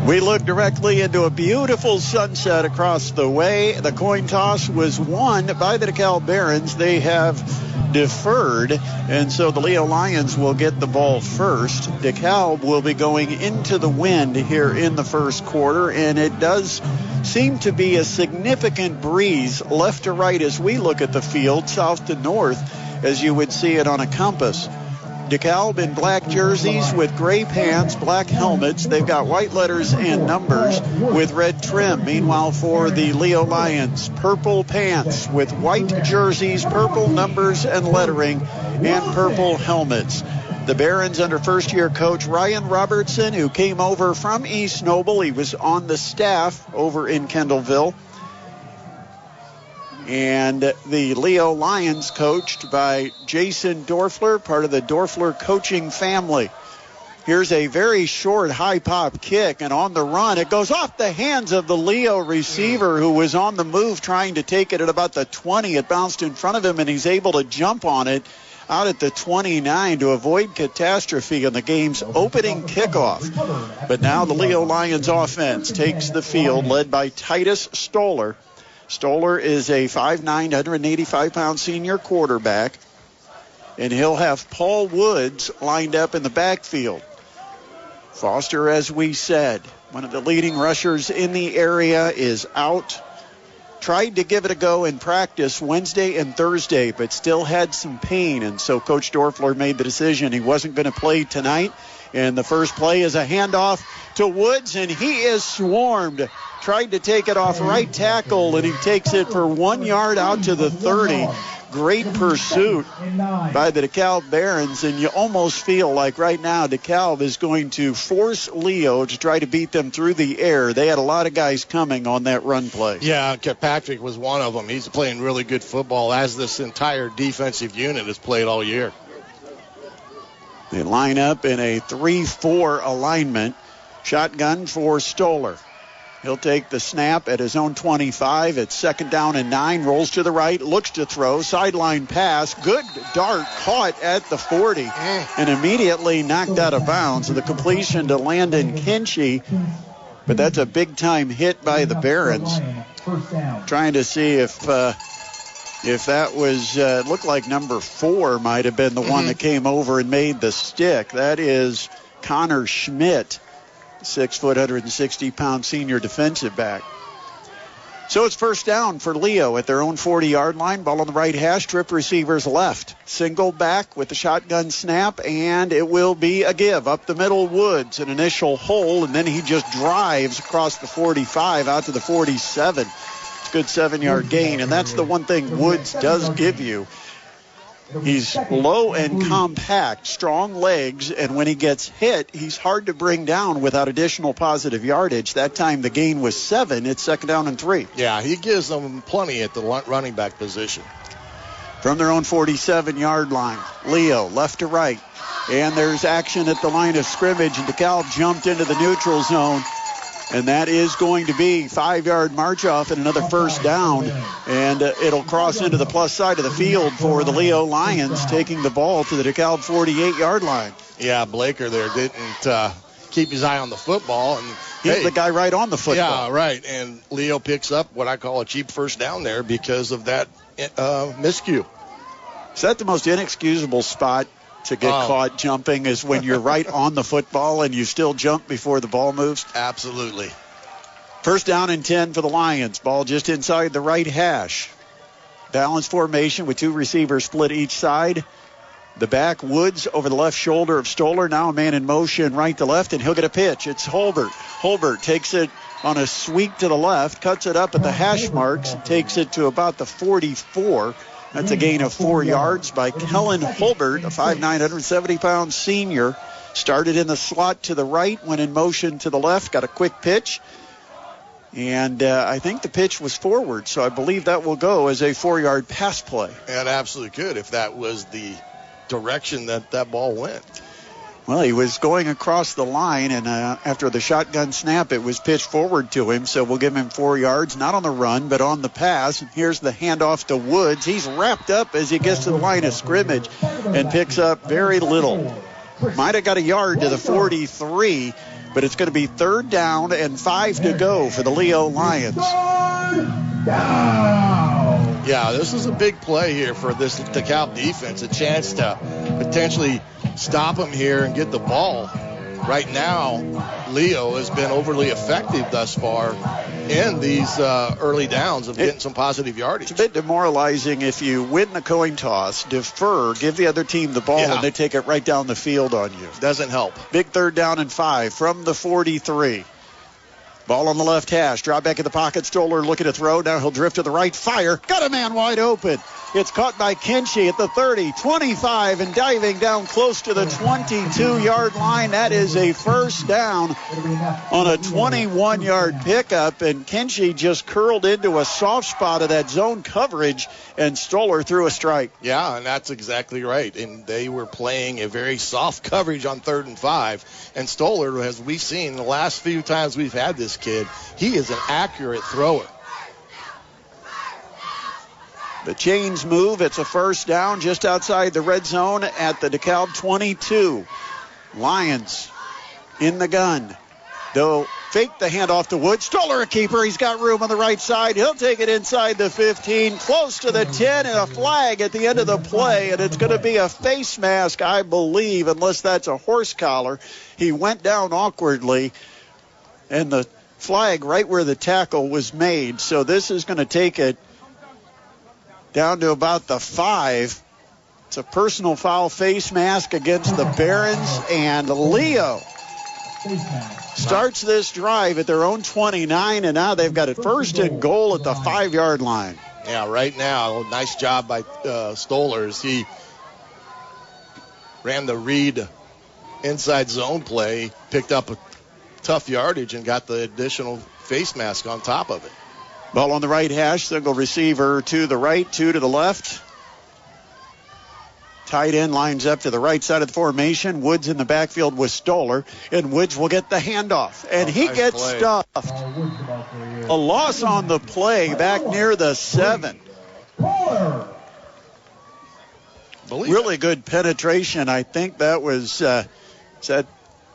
We look directly into a beautiful sunset across the way. The coin toss was won by the DeKalb Barons. They have deferred, and so the Leo Lions will get the ball first. DeKalb will be going into the wind here in the first quarter, and it does seem to be a significant breeze left to right as we look at the field, south to north, as you would see it on a compass. DeKalb in black jerseys with gray pants, black helmets. They've got white letters and numbers with red trim. Meanwhile, for the Leo Lions, purple pants with white jerseys, purple numbers and lettering, and purple helmets. The Barons under first-year coach Ryan Robertson, who came over from East Noble. He was on the staff over in Kendallville. And the Leo Lions coached by Jason Dorfler, part of the Dorfler coaching family. Here's a very short high pop kick, and on the run it goes off the hands of the Leo receiver who was on the move trying to take it at about the 20. It bounced in front of him, and he's able to jump on it out at the 29 to avoid catastrophe on the game's opening kickoff. But now the Leo Lions offense takes the field, led by Titus Stoller. Stoller is a 5'9", 185-pound senior quarterback, and he'll have Paul Woods lined up in the backfield. Foster, as we said, one of the leading rushers in the area, is out. Tried to give it a go in practice Wednesday and Thursday, but still had some pain, and so Coach Dorfler made the decision he wasn't going to play tonight. And the first play is a handoff to Woods, and he is swarmed. Tried to take it off right tackle, and he takes it for 1 yard out to the 30. Great pursuit by the DeKalb Barons, and you almost feel like right now DeKalb is going to force Leo to try to beat them through the air. They had a lot of guys coming on that run play. Yeah, Patrick was one of them. He's playing really good football, as this entire defensive unit has played all year. They line up in a 3-4 alignment. Shotgun for Stoller. He'll take the snap at his own 25. It's 2nd down and 9. Rolls to the right. Looks to throw. Sideline pass. Good dart. Caught at the 40. And immediately knocked out of bounds. The completion to Landon Kinchy. But that's a big-time hit by the Barons. Trying to see if that was, it looked like number 4 might have been the one that came over and made the stick. That is Connor Schmidt, 6 foot, 160-pound senior defensive back. So it's first down for Leo at their own 40-yard line. Ball on the right hash, trip receivers left. Single back with the shotgun snap, and it will be a give. Up the middle, Woods, an initial hole, and then he just drives across the 45 out to the 47. It's a good 7-yard gain, and that's the one thing Woods does give you. He's low and compact, strong legs, and when he gets hit, he's hard to bring down without additional positive yardage. That time the gain was 7. It's 2nd down and 3. Yeah, he gives them plenty at the running back position. From their own 47-yard line, Leo left to right, and there's action at the line of scrimmage, and DeKalb jumped into the neutral zone. And that is going to be 5-yard march off and another first down. And it'll cross into the plus side of the field for the Leo Lions, taking the ball to the DeKalb 48-yard line. Yeah, Blaker there didn't keep his eye on the football. And hit the guy right on the football. Yeah, right. And Leo picks up what I call a cheap first down there because of that miscue. Is that the most inexcusable spot to get caught jumping, is when you're right on the football and you still jump before the ball moves? Absolutely. First down and 10 for the Lions. Ball just inside the right hash. Balanced formation with 2 receivers split each side. The back, Woods over the left shoulder of Stoller. Now a man in motion right to left, and he'll get a pitch. It's Holbert. Holbert takes it on a sweep to the left, cuts it up at the hash marks, and takes it to about the 44. That's a gain of 4 yards by Kellen Holbert, a 5'9", 170-pound senior. Started in the slot to the right, went in motion to the left, got a quick pitch. And I think the pitch was forward, so I believe that will go as a 4-yard pass play. It absolutely could if that was the direction that ball went. Well, he was going across the line, and after the shotgun snap, it was pitched forward to him, so we'll give him 4 yards, not on the run, but on the pass. And here's the handoff to Woods. He's wrapped up as he gets to the line of scrimmage and picks up very little. Might have got a yard to the 43, but it's going to be 3rd down and 5 to go for the Leo Lions. Yeah, this is a big play here for this DeKalb defense, a chance to potentially stop them here and get the ball. Right now, Leo has been overly effective thus far in these early downs of getting some positive yardage. It's a bit demoralizing if you win the coin toss, defer, give the other team the ball, and they take it right down the field on you. Doesn't help. Big 3rd down and 5 from the 43. Ball on the left hash. Drop back in the pocket. Stoller looking to throw. Now he'll drift to the right. Fire. Got a man wide open. It's caught by Kinchy at the 30, 25, and diving down close to the 22-yard line. That is a 1st down on a 21-yard pickup, and Kinchy just curled into a soft spot of that zone coverage, and Stoller threw a strike. Yeah, and that's exactly right. And they were playing a very soft coverage on 3rd and 5. And Stoller, as we've seen the last few times we've had this kid, he is an accurate thrower. The chains move. It's a 1st down just outside the red zone at the DeKalb 22. Lions in the gun. They'll fake the handoff to Wood. Stoller a keeper. He's got room on the right side. He'll take it inside the 15, close to the 10, and a flag at the end of the play. And it's going to be a face mask, I believe, unless that's a horse collar. He went down awkwardly, and the flag right where the tackle was made. So this is going to take it down to about the 5. It's a personal foul face mask against the Barons, and Leo starts this drive at their own 29, and now they've got it 1st and goal at the 5-yard line. Yeah, right now, nice job by Stoller as he ran the read inside zone play, picked up a tough yardage, and got the additional face mask on top of it. Ball on the right hash, single receiver to the right, 2 to the left. Tight end lines up to the right side of the formation. Woods in the backfield with Stoller, and Woods will get the handoff, and he nice gets play. stuffed. A loss on the play back near the 7. Really good penetration. I think that was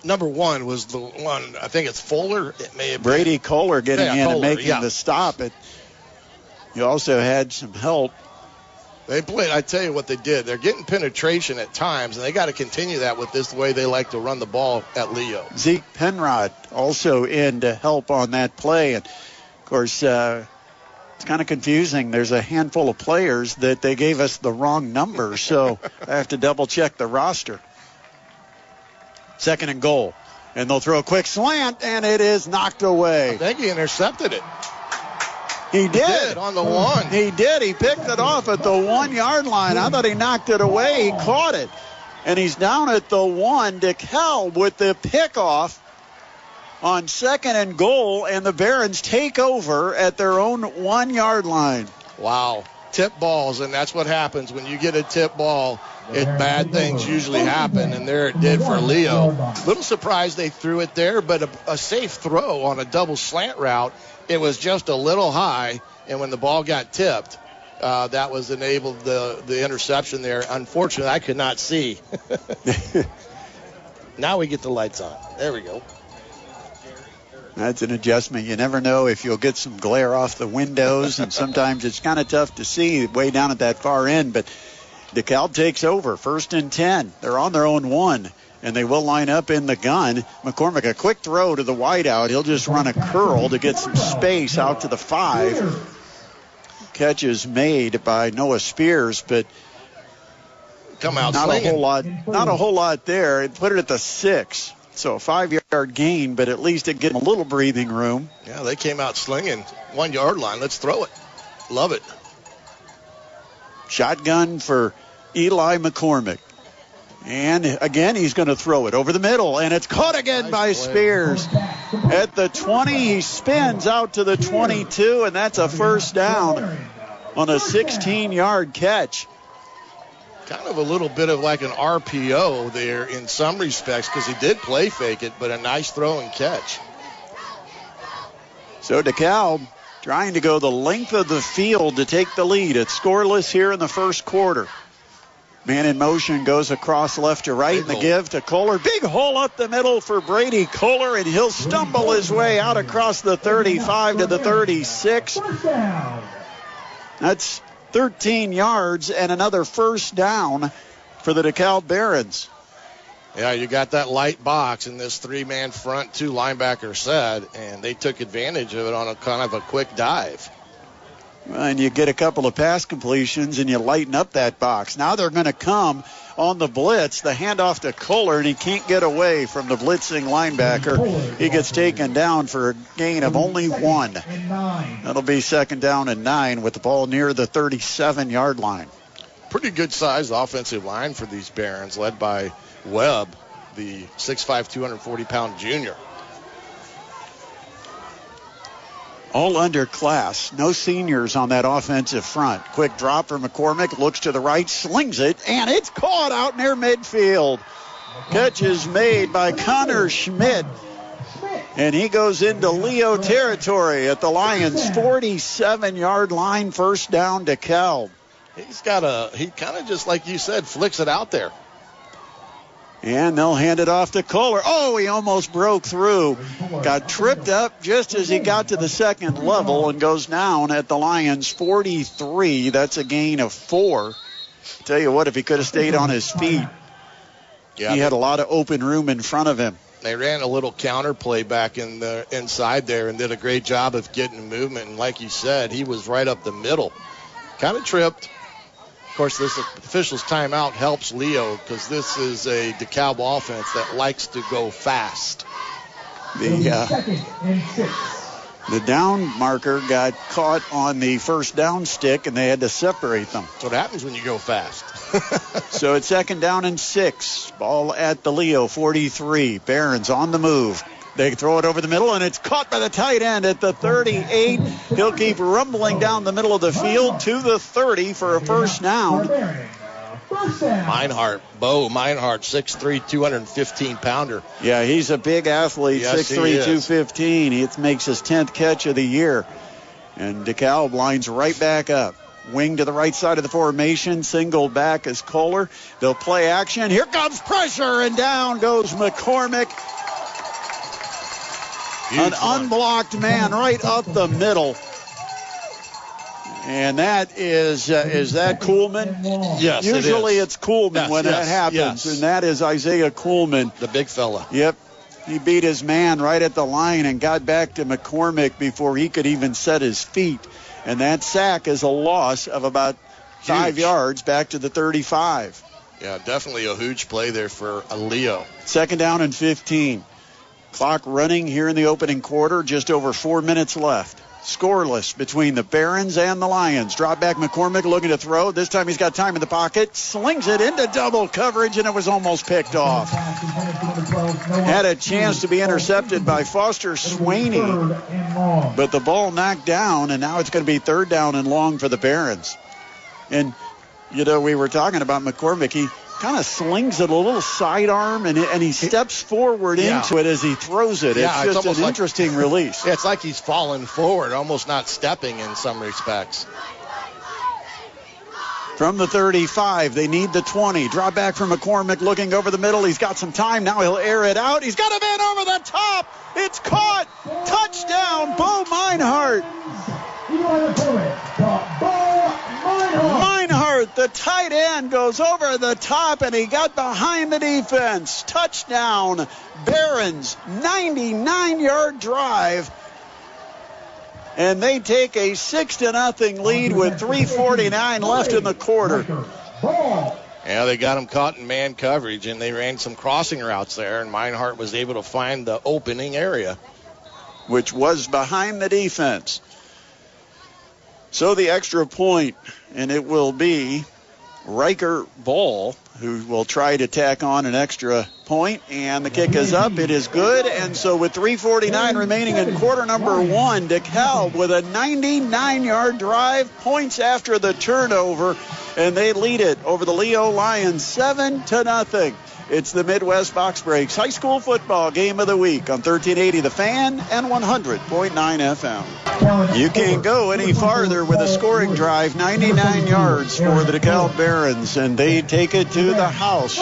number 1 was the one. I think it's Fuller. It may have Brady Kohler getting in Kohler, and making the stop. You also had some help. They played. I tell you what they did. They're getting penetration at times, and they got to continue that with this way they like to run the ball at Leo. Zeke Penrod also in to help on that play. And, of course, it's kind of confusing. There's a handful of players that they gave us the wrong number, so I have to double-check the roster. 2nd and goal. And they'll throw a quick slant, and it is knocked away. I think he intercepted it. He did. On the 1. He did. He picked it off at the 1-yard line. I thought he knocked it away. He caught it. And he's down at the 1. DeKalb with the pickoff on 2nd and goal, and the Barons take over at their own 1-yard line. Wow. Tip balls, and that's what happens when you get a tip ball. Bad things usually happen, and there it did for Leo. Little surprised they threw it there, but a safe throw on a double slant route. It was just a little high, and when the ball got tipped, that was enabled the interception there. Unfortunately, I could not see. Now we get the lights on. There we go. That's an adjustment. You never know if you'll get some glare off the windows, and sometimes it's kind of tough to see way down at that far end, but DeKalb takes over, 1st and 10. They're on their own 1, and they will line up in the gun. McCormick, a quick throw to the wideout. He'll just run a curl to get some space out to the 5. Catch is made by Noah Spears, but come out not slinging. Not a whole lot there. It put it at the 6. So a 5-yard gain, but at least it gave them a little breathing room. Yeah, they came out slinging. 1-yard line. Let's throw it. Love it. Shotgun for Eli McCormick. And again, he's going to throw it over the middle, and it's caught again by Spears. At the 20, he spins out to the 22, and that's a 1st down on a 16-yard catch. Kind of a little bit of like an RPO there in some respects because he did play fake it, but a nice throw and catch. So DeKalb trying to go the length of the field to take the lead. It's scoreless here in the 1st quarter. Man in motion goes across left to right, and the give to Kohler. Big hole up the middle for Brady Kohler, and he'll stumble his way out across the 35 to the 36. That's 13 yards and another first down for the DeKalb Barons. Yeah, you got that light box in this three-man front, two linebacker set, and they took advantage of it on a kind of a quick dive. And you get a couple of pass completions and you lighten up that box. Now they're going to come on the blitz. The handoff to Kohler, and he can't get away from the blitzing linebacker. He gets taken down for a gain of only 1. That'll be 2nd down and 9 with the ball near the 37-yard line. Pretty good-sized offensive line for these Barons, led by Webb, the 6'5", 240-pound junior. All underclass. No seniors on that offensive front. Quick drop for McCormick. Looks to the right. Slings it. And it's caught out near midfield. Catch is made by Connor Schmidt. And he goes into Leo territory at the Lions' 47-yard line. First down, DeKalb. He kind of just like you said, flicks it out there. And they'll hand it off to Kohler. Oh, he almost broke through. Got tripped up just as he got to the second level and goes down at the Lions' 43. That's a gain of 4. Tell you what, if he could have stayed on his feet, he had a lot of open room in front of him. They ran a little counter play back in the inside there and did a great job of getting movement. And like you said, he was right up the middle. Kind of tripped. Of course, this official's timeout helps Leo because this is a DeKalb offense that likes to go fast. The down marker got caught on the first down stick, and they had to separate them. That's what happens when you go fast. So it's 2nd down and 6. Ball at the Leo 43. Barons on the move. They throw it over the middle, and it's caught by the tight end at the 38. He'll keep rumbling down the middle of the field to the 30 for a first down. Bo Meinhardt, 6'3", 215-pounder. Yeah, he's a big athlete, yes, 6'3", 215. It makes his 10th catch of the year. And DeKalb lines right back up. Wing to the right side of the formation. Single back is Kohler. They'll play action. Here comes pressure, and down goes McCormick. An unblocked man right up the middle. And that is that Kuhlman? Yes, usually it's Kuhlman when that happens, and that is Isaiah Kuhlman. The big fella. Yep. He beat his man right at the line and got back to McCormick before he could even set his feet. And that sack is a loss of about 5 yards back to the 35. Yeah, definitely a huge play there for Leo. 2nd down and 15. Clock running here in the opening quarter, just over 4 minutes left. Scoreless between the Barons and the Lions. Drop back McCormick looking to throw. This time he's got time in the pocket. Slings it into double coverage, and it was almost picked off. Had a chance to be intercepted by Foster Swaney, but the ball knocked down, and now it's going to be 3rd down and long for the Barons. And, you know, we were talking about McCormick. He kind of slings it a little sidearm, and he steps forward into it as he throws it. It's just an interesting release. Yeah, it's like he's falling forward, almost not stepping in some respects. From the 35, they need the 20. Drop back from McCormick looking over the middle. He's got some time. Now he'll air it out. He's got a man over the top. It's caught. Touchdown, Bo Meinhardt. Meinhardt, the tight end, goes over the top, and he got behind the defense. Touchdown, Barons, 99-yard drive. And they take a 6-0 lead with 3:49 left in the quarter. Yeah, they got him caught in man coverage, and they ran some crossing routes there, and Meinhardt was able to find the opening area, which was behind the defense. So the extra point, and it will be Riker Ball, who will try to tack on an extra point, and the kick is up. It is good, and so with 3:49 remaining in quarter number 1, DeKalb with a 99-yard drive, points after the turnover, and they lead it over the Leo Lions 7-0. It's the Midwest Box Breaks High School Football Game of the Week on 1380 The Fan and 100.9 FM. You can't go any farther with a scoring drive, 99 yards for the DeKalb Barons, and they take it to the house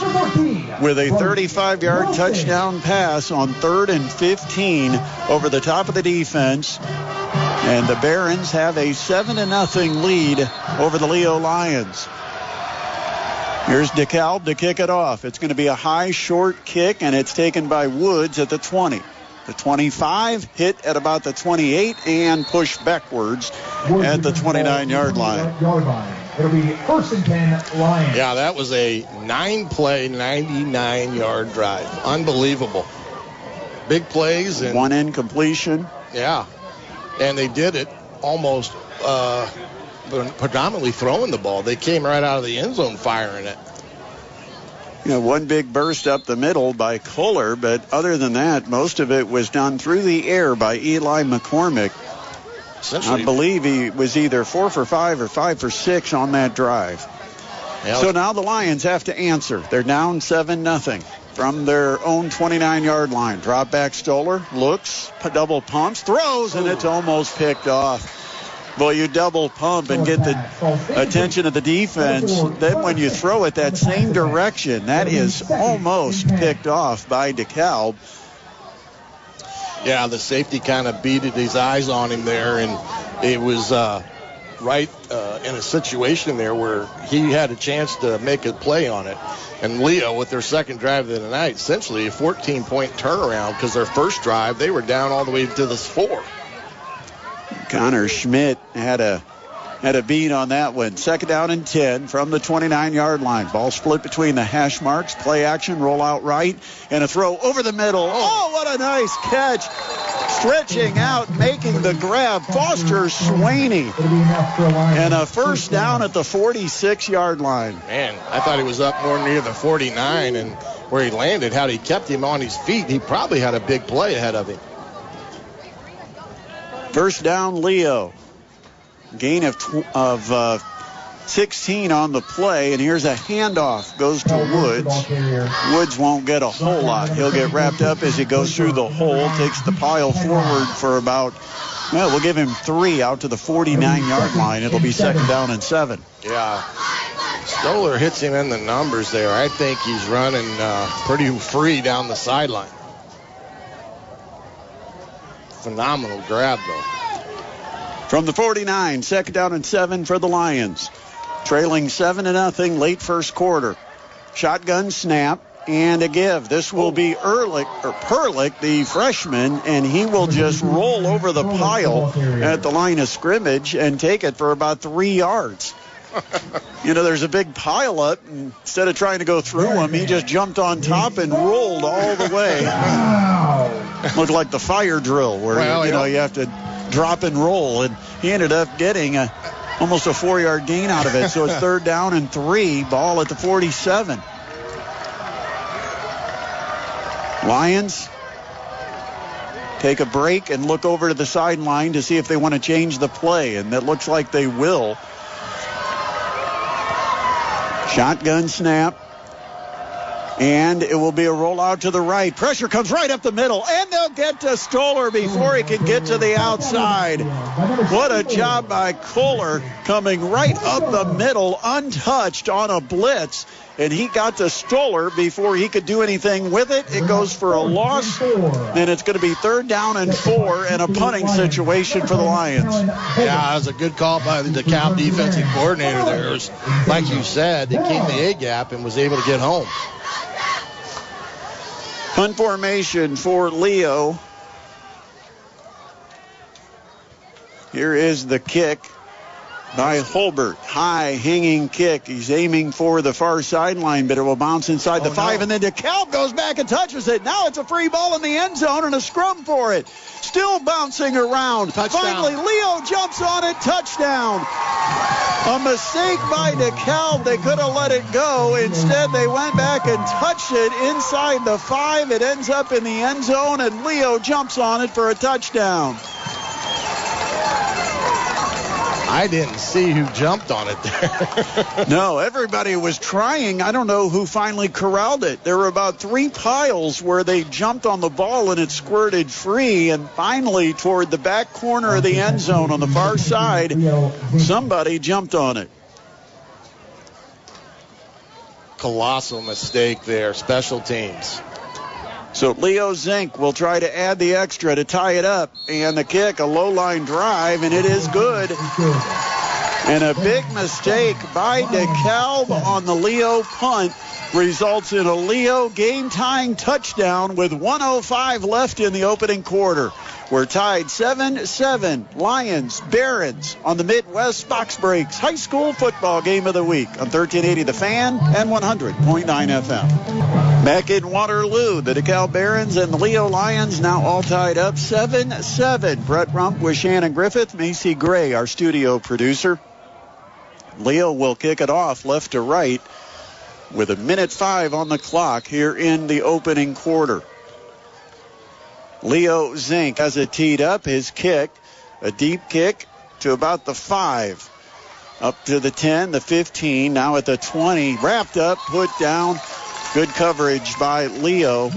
with a 35-yard touchdown pass on 3rd and 15 over the top of the defense. And the Barons have a 7-0 lead over the Leo Lions. Here's DeKalb to kick it off. It's going to be a high, short kick, and it's taken by Woods at the 20. The 25, hit at about the 28, and pushed backwards at the 29-yard line. It'll be 1st and 10 Lions. Yeah, that was a 9-play, 99-yard drive. Unbelievable. Big plays. And one incompletion. Yeah, and they did it almost predominantly throwing the ball. They came right out of the end zone firing it. You know, one big burst up the middle by Kohler, but other than that, most of it was done through the air by Eli McCormick. I believe he was either 4 for 5 or 5 for 6 on that drive. Yeah. So now the Lions have to answer. They're down 7-0 from their own 29-yard line. Drop back Stoller, looks, double pumps, throws, and it's almost picked off. Well, you double pump and get the attention of the defense. Then when you throw it that same direction, that is almost picked off by DeKalb. Yeah, the safety kind of beaded his eyes on him there, and it was right in a situation there where he had a chance to make a play on it. And Leo, with their second drive of the night, essentially a 14-point turnaround, because their first drive, they were down all the way to the 4. Connor Schmidt had a beat on that one. 2nd down and 10 from the 29-yard line. Ball split between the hash marks. Play action, roll out right, and a throw over the middle. Oh, what a nice catch. Stretching out, making the grab. Foster Swaney. And a 1st down at the 46-yard line. Man, I thought he was up more near the 49, and where he landed, had he kept him on his feet, he probably had a big play ahead of him. 1st down, Leo. Gain of 16 on the play, and here's a handoff. Goes to Woods. Woods won't get a whole lot. He'll get wrapped up as he goes through the hole, takes the pile forward for about, well, we'll give him 3 out to the 49-yard line. It'll be 2nd down and 7. Yeah. Stoller hits him in the numbers there. I think he's running pretty free down the sideline. Phenomenal grab, though. From the 49, 2nd down and 7 for the Lions. Trailing 7-0 late first quarter. Shotgun snap and a give. This will be Perlick, the freshman, and he will just roll over the pile at the line of scrimmage and take it for about 3 yards. You know, there's a big pile up, and instead of trying to go through him, he just jumped on top and rolled all the way. Looked like the fire drill where, you have to drop and roll, and he ended up getting almost a 4-yard gain out of it. So it's 3rd down and 3, ball at the 47. Lions take a break and look over to the sideline to see if they want to change the play, and that looks like they will. Shotgun snap. And it will be a rollout to the right. Pressure comes right up the middle, and they'll get to Stoller before he can get to the outside. What a job by Kohler, coming right up the middle, untouched on a blitz. And he got to Stoller before he could do anything with it. It goes for a loss, and it's going to be 3rd down and 4 and a punting situation for the Lions. Yeah, that was a good call by the DeKalb defensive coordinator there. It was, like you said, they came the A-gap and was able to get home. Punt formation for Leo. Here is the kick by Holbert. High hanging kick. He's aiming for the far sideline, but it will bounce inside the 5, and then DeKalb goes back and touches it. Now it's a free ball in the end zone and a scrum for it. Still bouncing around. Touchdown. Finally, Leo jumps on it. Touchdown. A mistake by DeKalb. They could have let it go. Instead, they went back and touched it inside the 5. It ends up in the end zone, and Leo jumps on it for a touchdown. I didn't see who jumped on it there. No, everybody was trying. I don't know who finally corralled it. There were about 3 piles where they jumped on the ball and it squirted free. And finally, toward the back corner of the end zone on the far side, somebody jumped on it. Colossal mistake there. Special teams. So Leo Zink will try to add the extra to tie it up. And the kick, a low-line drive, and it is good. And a big mistake by DeKalb on the Leo punt results in a Leo game-tying touchdown with 1:05 left in the opening quarter. We're tied 7-7. Lions, Barons on the Midwest Box Breaks High School Football Game of the Week on 1380 The Fan and 100.9 FM. Back in Waterloo, the DeKalb Barons and the Leo Lions now all tied up 7-7. Brett Rump with Shannon Griffith, Macy Gray, our studio producer. Leo will kick it off left to right with 1:05 on the clock here in the opening quarter. Leo Zink has it teed up. His kick, a deep kick to about the 5. Up to the 10, the 15, now at the 20. Wrapped up, put down. Good coverage by Leo.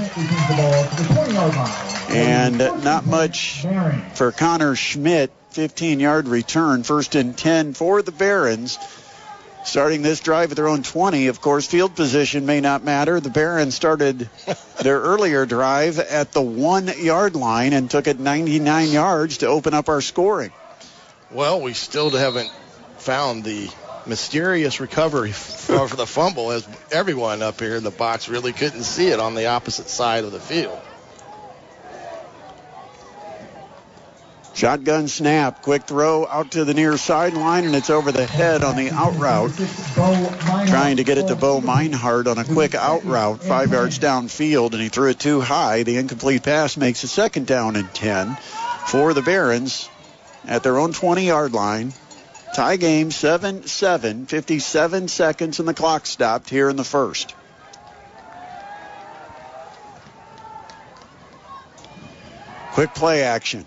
And not much for Connor Schmidt. 15-yard return, 1st and 10 for the Barons. Starting this drive at their own 20. Of course, field position may not matter. The Barons started their earlier drive at the 1-yard line and took it 99 yards to open up our scoring. Well, we still haven't found the mysterious recovery for the fumble, as everyone up here in the box really couldn't see it on the opposite side of the field. Shotgun snap, quick throw out to the near sideline, and it's over the head on the out route. Trying to get it to Bo Meinhardt on a quick out route, 5 yards downfield, and he threw it too high. The incomplete pass makes a 2nd down and 10 for the Barons at their own 20-yard line. Tie game 7-7, 57 seconds, and the clock stopped here in the first. Quick play action.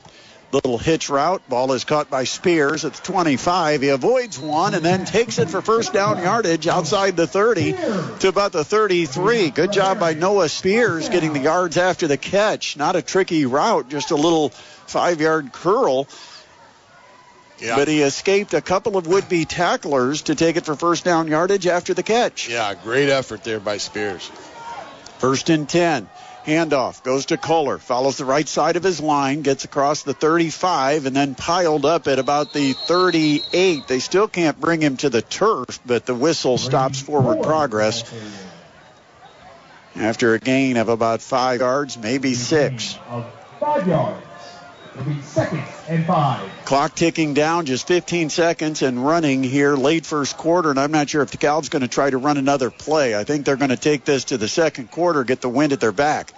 Little hitch route. Ball is caught by Spears at the 25. He avoids one and then takes it for 1st down yardage outside the 30 to about the 33. Good job by Noah Spears getting the yards after the catch. Not a tricky route, just a little 5-yard curl. Yeah. But he escaped a couple of would-be tacklers to take it for 1st down yardage after the catch. Yeah, great effort there by Spears. 1st and 10. Handoff goes to Kohler, follows the right side of his line, gets across the 35, and then piled up at about the 38. They still can't bring him to the turf, but the whistle stops forward progress after a gain of about 5 yards, maybe 6. 5 yards. It'll be 2nd and 5. Clock ticking down, just 15 seconds and running here late first quarter, and I'm not sure if DeKalb's going to try to run another play. I think they're going to take this to the second quarter, get the wind at their back.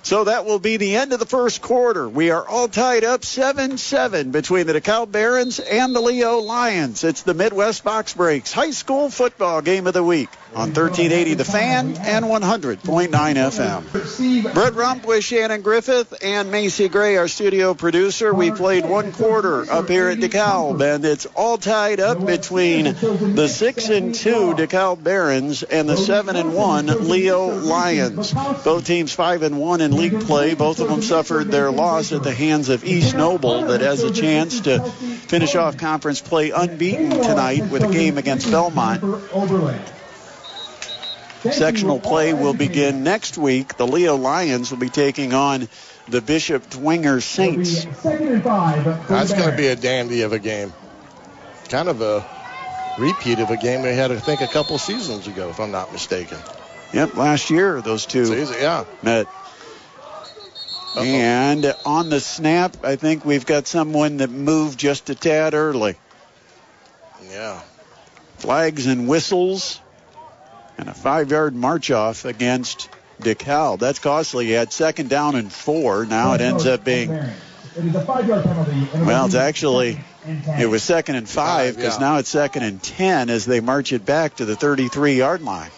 So that will be the end of the first quarter. We are all tied up 7-7 between the DeKalb Barons and the Leo Lions. It's the Midwest Box Breaks High School Football Game of the Week on 1380 The Fan and 100.9 FM. Brett Rump with Shannon Griffith and Macy Gray, our studio producer. We played 1 quarter up here at DeKalb, and it's all tied up between the 6-2 DeKalb Barons and the 7-1 Leo Lions. Both teams 5-1 in league play. Both of them suffered their loss at the hands of East Noble, that has a chance to finish off conference play unbeaten tonight with a game against Belmont. Sectional play will begin next week. The Leo Lions will be taking on the Bishop Dwenger Saints. That's going to be a dandy of a game. Kind of a repeat of a game we had, I think, a couple seasons ago, if I'm not mistaken. Yep, last year those two met. Uh-oh. And on the snap, I think we've got someone that moved just a tad early. Yeah. Flags and whistles and a 5-yard march off against DeKalb. That's costly. He had 2nd down and 4. Now it ends up being, well, it's actually, it was 2nd and 5 because now it's 2nd and 10 as they march it back to the 33-yard line.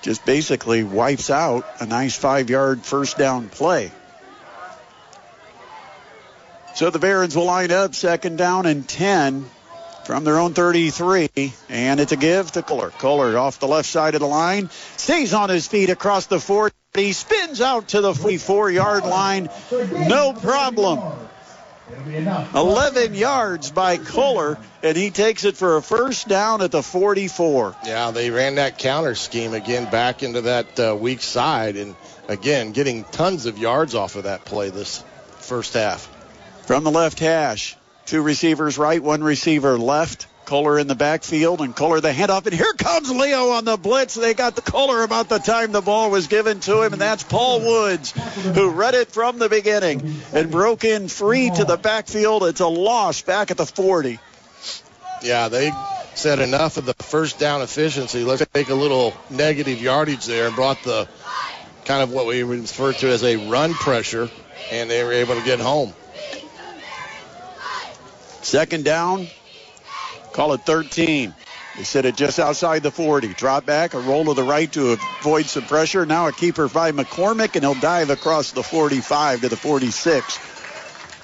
Just basically wipes out a nice 5-yard 1st down play. So the Barons will line up 2nd down and 10 from their own 33. And it's a give to Kohler. Kohler off the left side of the line. Stays on his feet across the 40. He spins out to the 44-yard line. No problem. 11 yards by Kohler, and he takes it for a 1st down at the 44. Yeah, they ran that counter scheme again back into that weak side, and again getting tons of yards off of that play this first half. From the left hash, 2 receivers right, 1 receiver left. Kohler in the backfield, and Kohler the handoff, and here comes Leo on the blitz. They got the Kohler about the time the ball was given to him, and that's Paul Woods, who read it from the beginning and broke in free to the backfield. It's a loss back at the 40. Yeah, they said enough of the 1st down efficiency. Let's take a little negative yardage there and brought the kind of what we refer to as a run pressure, and they were able to get home. 2nd down. Call it 13. They set it just outside the 40. Drop back, a roll to the right to avoid some pressure. Now a keeper by McCormick, and he'll dive across the 45 to the 46.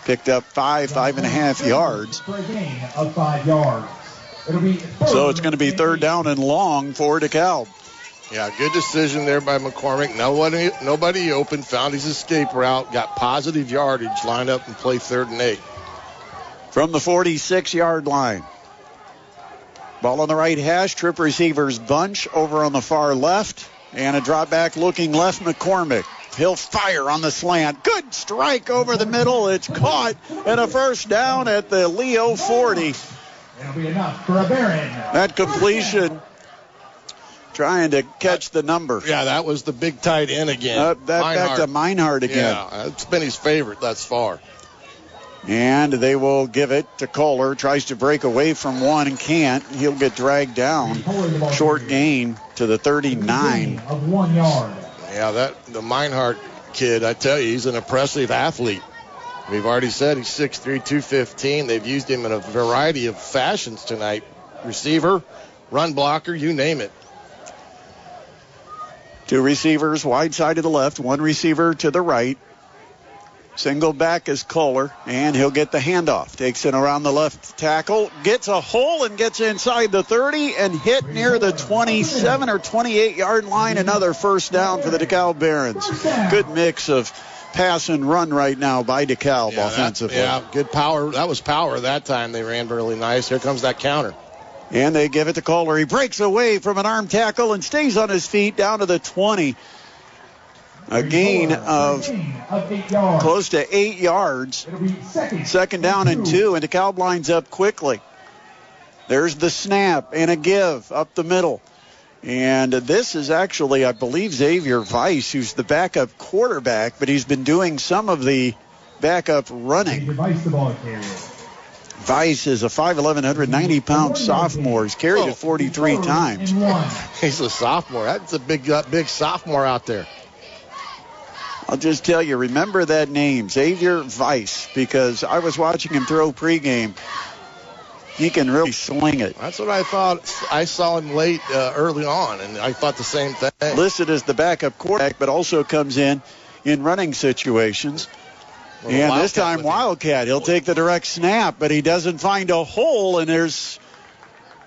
Picked up 5.5 yards. For a gain of 5 yards. So it's going to be 3rd down and long for DeKalb. Yeah, good decision there by McCormick. Nobody open, found his escape route, got positive yardage, lined up and play 3rd and 8. From the 46-yard line. Ball on the right hash, trip receivers bunch over on the far left, and a drop back looking left, McCormick. He'll fire on the slant. Good strike over the middle. It's caught, and a 1st down at the Leo 40. It'll be enough for a Baron. That completion, trying to catch the number. Yeah, that was the big tight end again. Back to Meinhardt again. Yeah, it's been his favorite thus far. And they will give it to Kohler. Tries to break away from one and can't. He'll get dragged down. Short gain to the 39. Of 1 yard. Yeah, the Meinhardt kid, I tell you, he's an impressive athlete. We've already said he's 6'3", 215. They've used him in a variety of fashions tonight. Receiver, run blocker, you name it. 2 receivers wide side to the left, 1 receiver to the right. Single back is Kohler, and he'll get the handoff. Takes it around the left tackle, gets a hole and gets inside the 30 and hit near the 27 or 28-yard line. Another 1st down for the DeKalb Barons. Good mix of pass and run right now by DeKalb offensively. Good power. That was power that time. They ran really nice. Here comes that counter. And they give it to Kohler. He breaks away from an arm tackle and stays on his feet down to the 20. A gain of 8 yards. Close to 8 yards. 2nd down and 2, and DeKalb lines up quickly. There's the snap and a give up the middle. And this is actually, I believe, Xavier Weiss, who's the backup quarterback, but he's been doing some of the backup running. Weiss is a 5'11", 190-pound sophomore. He's carried it 43 times. He's a sophomore. That's a big sophomore out there. I'll just tell you, remember that name, Xavier Weiss, because I was watching him throw pregame. He can really swing it. That's what I thought. I saw him late early on, and I thought the same thing. Listed as the backup quarterback, but also comes in running situations. And this time, Wildcat. He'll take the direct snap, but he doesn't find a hole, and there's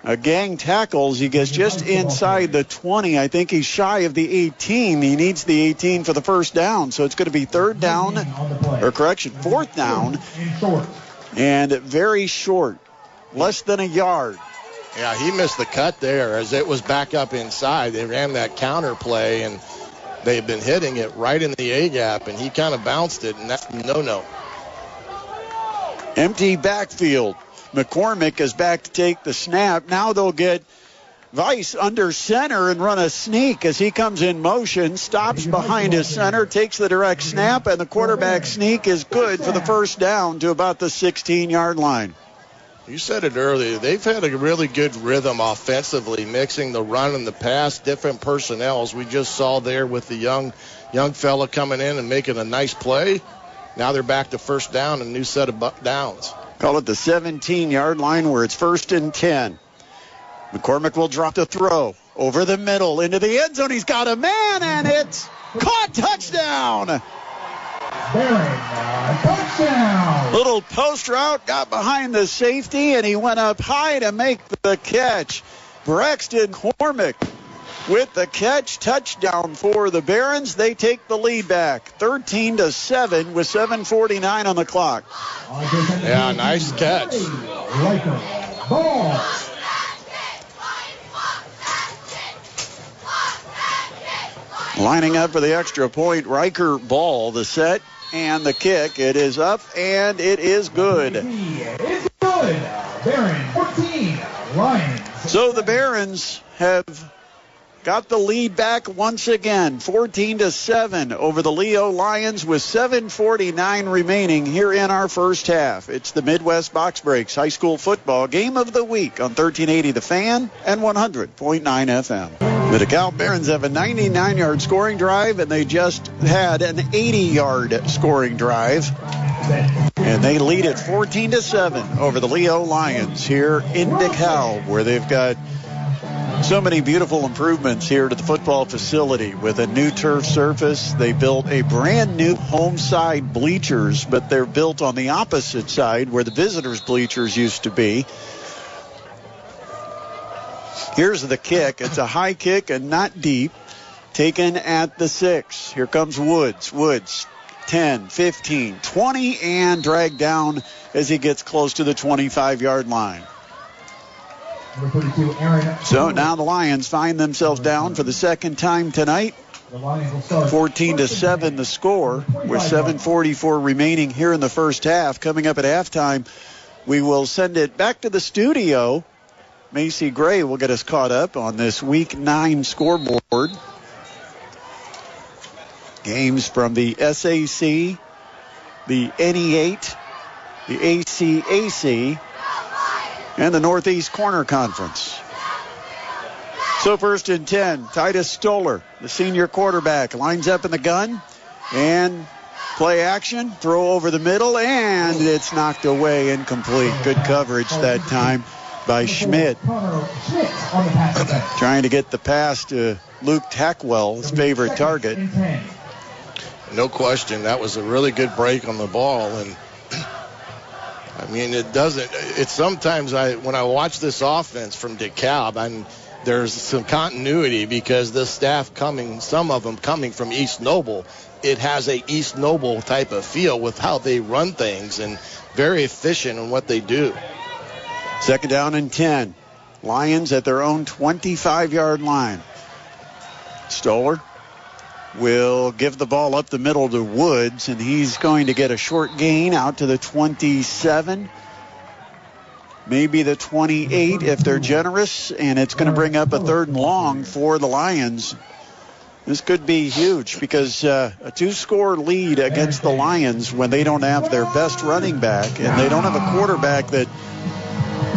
a gang tackles. He gets just inside the 20. I think he's shy of the 18. He needs the 18 for the 1st down. So it's going to be 4th down. And very short. Less than a yard. Yeah, he missed the cut there as it was back up inside. They ran that counter play, and they've been hitting it right in the A-gap, and he kind of bounced it, and that's no. Empty backfield. McCormick is back to take the snap. Now they'll get Weiss under center and run a sneak as he comes in motion, stops behind his center, takes the direct snap, and the quarterback sneak is good for the 1st down to about the 16-yard line. You said it earlier. They've had a really good rhythm offensively, mixing the run and the pass, different personnel, as we just saw there with the young fella coming in and making a nice play. Now they're back to 1st down, a new set of downs. Call it the 17-yard line where it's 1st and 10. McCormick will drop the throw over the middle into the end zone. He's got a man, and it's caught. Touchdown. Barron, touchdown. Little post route, got behind the safety, and he went up high to make the catch. Braxton Cormick with the catch. Touchdown for the Barons. They take the lead back 13-7 with 7:49 on the clock. Yeah, nice catch. Ball. Lining up for the extra point, Riker Ball, the set and the kick. It is up and it is good. It's good. Barons 14, Lions. So the Barons have got the lead back once again, 14-7 over the Leo Lions with 7:49 remaining here in our first half. It's the Midwest Box Breaks High School Football Game of the Week on 1380 The Fan and 100.9 FM. The DeKalb Barons have a 99-yard scoring drive, and they just had an 80-yard scoring drive. And they lead it 14-7 over the Leo Lions here in DeKalb, where they've got so many beautiful improvements here to the football facility with a new turf surface. They built a brand new home side bleachers, but they're built on the opposite side where the visitors' bleachers used to be. Here's the kick. It's a high kick and not deep. Taken at the 6. Here comes Woods. Woods, 10, 15, 20, and dragged down as he gets close to the 25-yard line. So now the Lions find themselves down for the second time tonight. 14-7 the score with 7:44 remaining here in the first half. Coming up at halftime, we will send it back to the studio. Macy Gray will get us caught up on this Week 9 scoreboard. Games from the SAC, the NE8, the ACAC, and the Northeast Corner Conference. So first and 10, Titus Stoller, the senior quarterback, lines up in the gun, and play action, throw over the middle, and it's knocked away, incomplete. Good coverage that time by Schmidt. Trying to get the pass to Luke Tackwell, his favorite target. No question, that was a really good break on the ball, and I mean, it's sometimes when I watch this offense from DeKalb, there's some continuity because the staff some of them coming from East Noble, it has a East Noble type of feel with how they run things and very efficient in what they do. Second down and 10. Lions at their own 25-yard line. Stoller will give the ball up the middle to Woods, and he's going to get a short gain out to the 27, maybe the 28 if they're generous, and it's going to bring up a 3rd and long for the Lions. This could be huge because a 2-score lead against the Lions when they don't have their best running back and they don't have a quarterback that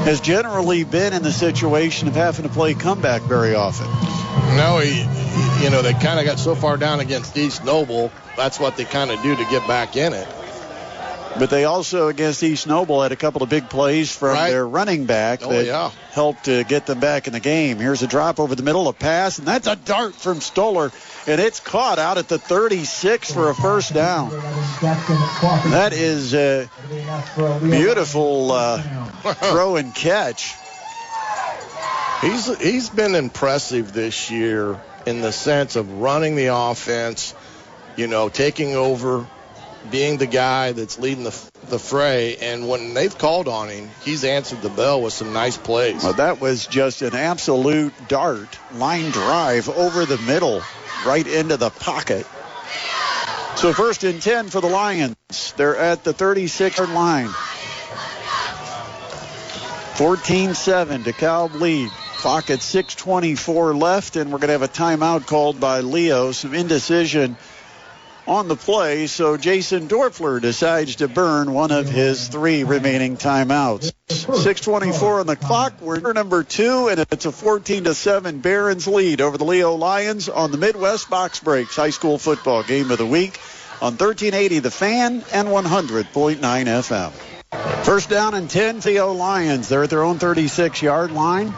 has generally been in the situation of having to play comeback very often. No, they kind of got so far down against East Noble. That's what they kind of do to get back in it. But they also, against East Noble, had a couple of big plays from their running back that helped to get them back in the game. Here's a drop over the middle, a pass, and that's a dart from Stoller, and it's caught out at the 36 for a first down. That is a beautiful throw and catch. He's been impressive this year in the sense of running the offense, taking over, being the guy that's leading the fray, and when they've called on him, he's answered the bell with some nice plays. Well, that was just an absolute dart, line drive over the middle, right into the pocket. So first and 10 for the Lions. They're at the 36-yard line. 14-7, DeKalb lead. Clock at 6:24 left, and we're going to have a timeout called by Leo. Some indecision on the play, so Jason Dorfler decides to burn one of his 3 remaining timeouts. 6:24 on the clock. We're number 2, and it's a 14-7 Barons lead over the Leo Lions on the Midwest Box Breaks High School Football Game of the Week on 1380 The Fan and 100.9 FM. First down and 10 for the Leo Lions. They're at their own 36-yard line.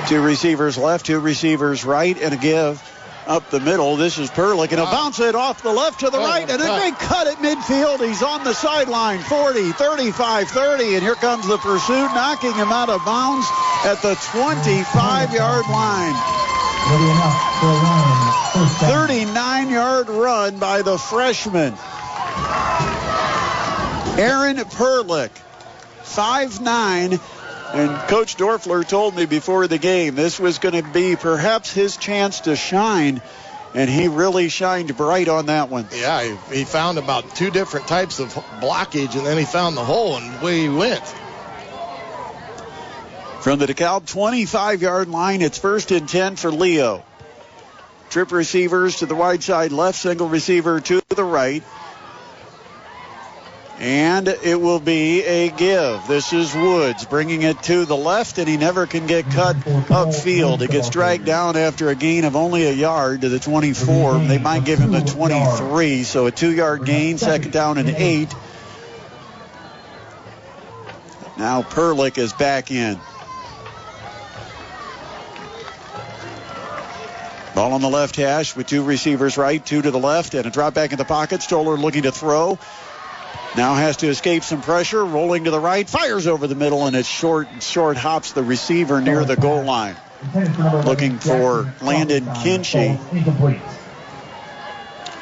2 receivers left, 2 receivers right, and a give up the middle. This is Perlick, and he'll bounce it off the left to the right, and a big cut at midfield. He's on the sideline, 40, 35, 30, and here comes the pursuit, knocking him out of bounds at the 25-yard line. 39-yard run by the freshman. Aaron Perlick, 5'9", and Coach Dorfler told me before the game this was going to be perhaps his chance to shine, and he really shined bright on that one. Yeah, he found about 2 different types of blockage, and then he found the hole, and away he went. From the DeKalb 25-yard line, it's 1st and 10 for Leo. Trip receivers to the wide side left, single receiver to the right. And it will be a give. This is Woods bringing it to the left, and he never can get cut upfield. He gets dragged down after a gain of only a yard to the 24. They might give him the 23, so a 2-yard gain, 2nd down and 8. Now Perlick is back in. Ball on the left hash with 2 receivers right, 2 to the left, and a drop back in the pocket. Stoller looking to throw. Now has to escape some pressure, rolling to the right, fires over the middle, and it's short hops the receiver near the goal line. Looking for Landon Kinchy.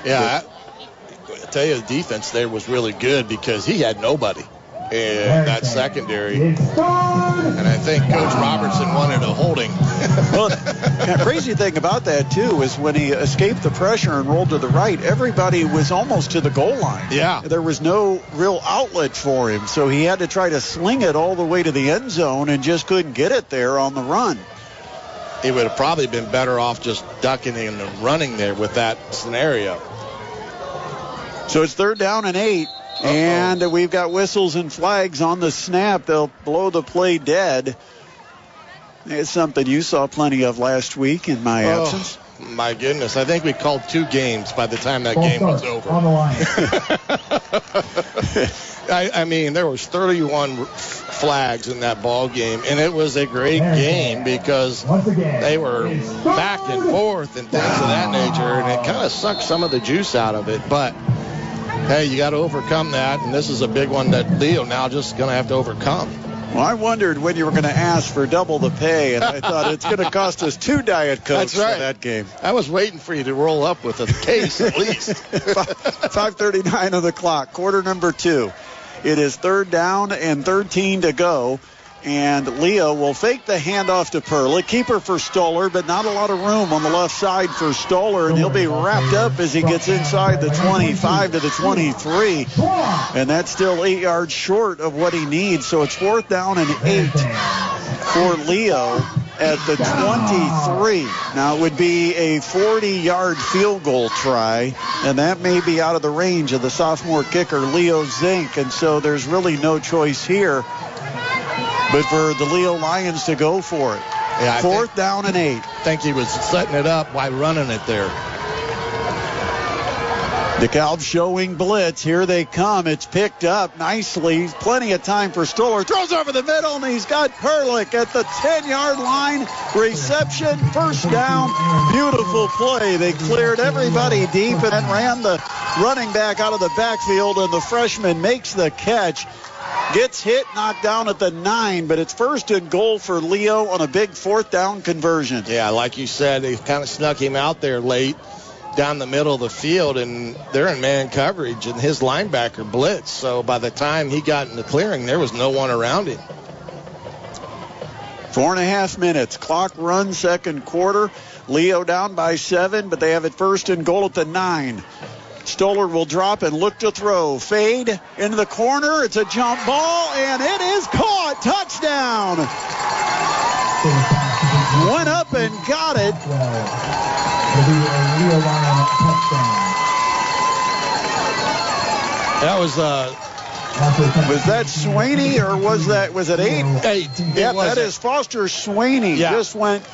Yeah, I tell you, the defense there was really good because he had nobody in that secondary. And I think Coach Robertson wanted a holding. Well, the crazy thing about that, too, is when he escaped the pressure and rolled to the right, everybody was almost to the goal line. Yeah. There was no real outlet for him, so he had to try to sling it all the way to the end zone and just couldn't get it there on the run. He would have probably been better off just ducking and running there with that scenario. So it's 3rd down and 8. And we've got whistles and flags on the snap. They'll blow the play dead. It's something you saw plenty of last week in my absence. My goodness. I think we called 2 games by the time that game was over. On the line. I mean, there was 31 flags in that ball game, and it was a great game because they were back and forth and things of that nature, and it kind of sucked some of the juice out of it. But hey, you got to overcome that, and this is a big one that Leo now just going to have to overcome. Well, I wondered when you were going to ask for double the pay, and I thought it's going to cost us 2 Diet Cokes for that game. I was waiting for you to roll up with a case at least. 5:39 on the clock, quarter number 2. It is 3rd down and 13 to go. And Leo will fake the handoff to Perlick. Keeper for Stoller, but not a lot of room on the left side for Stoller. And he'll be wrapped up as he gets inside the 25 to the 23. And that's still 8 yards short of what he needs. So it's 4th down and 8 for Leo at the 23. Now it would be a 40-yard field goal try. And that may be out of the range of the sophomore kicker, Leo Zink. And so there's really no choice here but for the Leo Lions to go for it. Yeah, 4th down and 8. I think he was setting it up by running it there. DeKalb showing blitz. Here they come. It's picked up nicely. Plenty of time for Stoller. Throws over the middle, and he's got Perlick at the 10-yard line. Reception, 1st down. Beautiful play. They cleared everybody deep and then ran the running back out of the backfield, and the freshman makes the catch. Gets hit, knocked down at the 9, but it's 1st and goal for Leo on a big 4th down conversion. Yeah, like you said, they kind of snuck him out there late down the middle of the field, and they're in man coverage, and his linebacker blitzed. So by the time he got in the clearing, there was no one around him. 4.5 minutes. Clock runs, 2nd quarter. Leo down by 7, but they have it 1st and goal at the 9. Stoller will drop and look to throw. Fade into the corner. It's a jump ball, and it is caught. Touchdown. Went up and got it. That was that Swaney, or was it 8? 8. Yeah, that is Foster Swaney. Yeah. Just went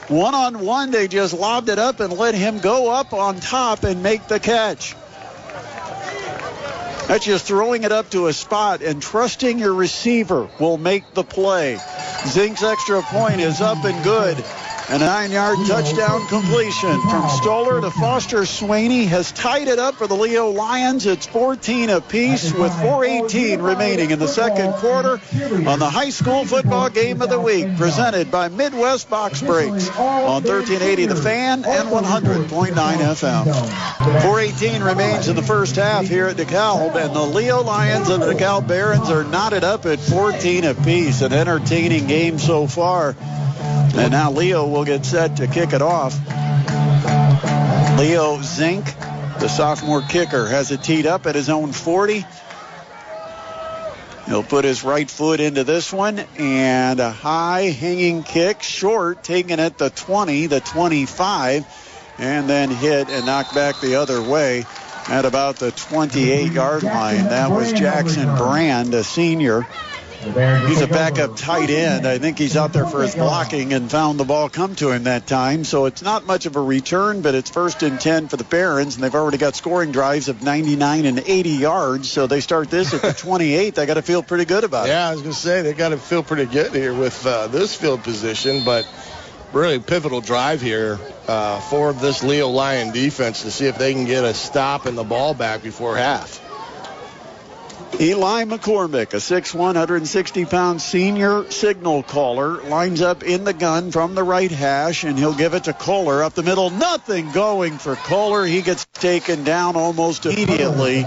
one-on-one. They just lobbed it up and let him go up on top and make the catch. That's just throwing it up to a spot and trusting your receiver will make the play. Zink's extra point is up and good. And a 9-yard touchdown completion from Stoller to Foster Swaney has tied it up for the Leo Lions. It's 14 apiece with 4:18 remaining in the second quarter on the high school football game of the week, presented by Midwest Box Breaks on 1380 The Fan and 100.9 FM. 4:18 remains in the first half here at DeKalb, and the Leo Lions and the DeKalb Barons are knotted up at 14 apiece. An entertaining game so far. And now Leo will get set to kick it off. Leo Zink, the sophomore kicker, has it teed up at his own 40. He'll put his right foot into this one, and a high hanging kick, short, taken at the 20, the 25, and then hit and knocked back the other way at about the 28-yard line. That was Jackson Brand, a senior. He's a backup tight end. I think he's out there for his blocking and found the ball come to him that time. So it's not much of a return, but it's 1st and 10 for the Barons, and they've already got scoring drives of 99 and 80 yards. So they start this at the 28. They got to feel pretty good about it. Yeah, I was going to say, they got to feel pretty good here with this field position, but really pivotal drive here for this Leo Lion defense to see if they can get a stop in the ball back before half. Eli McCormick, a 6'1", 160-pound senior signal caller, lines up in the gun from the right hash, and he'll give it to Kohler up the middle. Nothing going for Kohler. He gets taken down almost immediately.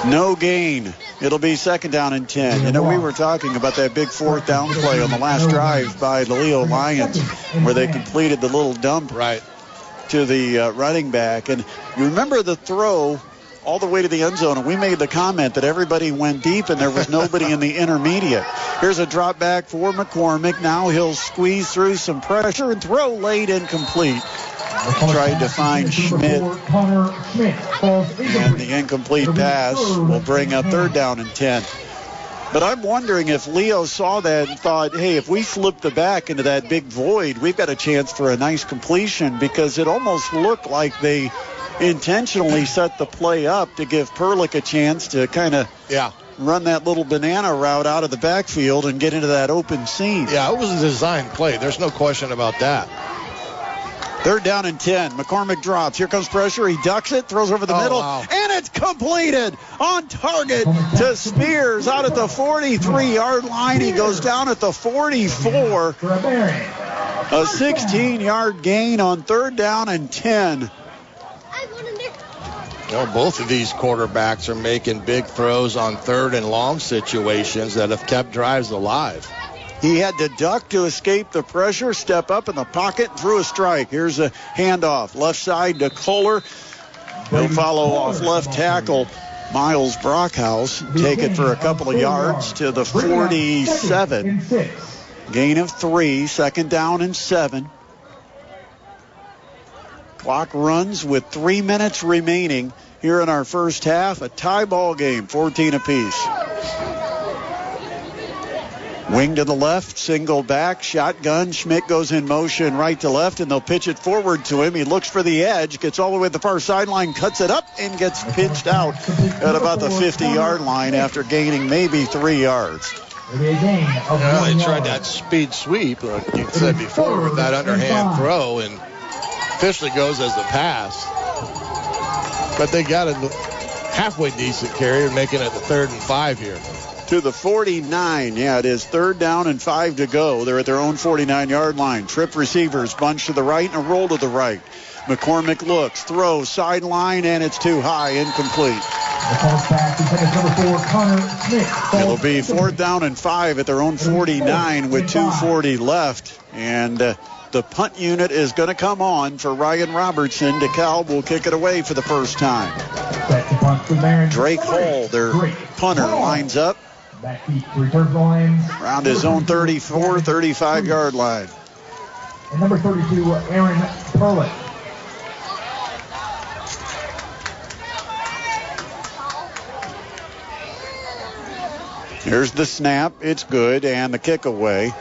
No gain. It'll be 2nd down and 10. You know, we were talking about that big 4th down play on the last drive by the Leo Lions where they completed the little dump right to the running back. And you remember the throw all the way to the end zone, and we made the comment that everybody went deep and there was nobody in the intermediate. Here's a drop back for McCormick. Now he'll squeeze through some pressure and throw late incomplete. Tried to find Schmidt, and the incomplete pass will bring up 3rd down and 10. But I'm wondering if Leo saw that and thought, hey, if we flip the back into that big void, we've got a chance for a nice completion, because it almost looked like they intentionally set the play up to give Perlick a chance to kind of run that little banana route out of the backfield and get into that open seam. Yeah, it was a design play. There's no question about that. 3rd down and 10. McCormick drops. Here comes pressure. He ducks it, throws over the middle, and it's completed on target to Spears out at the 43-yard line. He goes down at the 44. A 16-yard gain on 3rd down and 10. You know, both of these quarterbacks are making big throws on 3rd and long situations that have kept drives alive. He had to duck to escape the pressure, step up in the pocket, threw a strike. Here's a handoff. Left side to Kohler. He'll follow off left tackle Miles Brockhouse. Take it for a couple of yards to the 47. Gain of 3, 2nd down and 7. Clock runs with 3 minutes remaining here in our first half. A tie ball game, 14 apiece. Wing to the left, single back, shotgun. Schmidt goes in motion right to left, and they'll pitch it forward to him. He looks for the edge, gets all the way to the far sideline, cuts it up, and gets pitched out at about the 50-yard line after gaining maybe 3 yards. Well, they tried that speed sweep, like you said before, with that underhand throw, and officially goes as a pass. But they got a halfway decent carry and making it the 3rd and 5 here. To the 49. Yeah, it is 3rd down and 5 to go. They're at their own 49-yard line. Trip receivers, bunch to the right and a roll to the right. McCormick looks, throws, sideline, and it's too high, incomplete. It'll be 4th down and 5 at their own 49 with 2:40 left. And the punt unit is going to come on for Ryan Robertson. DeKalb will kick it away for the first time. Drake Hall, their punter, lines up around his own 34, 35-yard line. And number 32, Aaron Perlick. Here's the snap. It's good, and the kick away.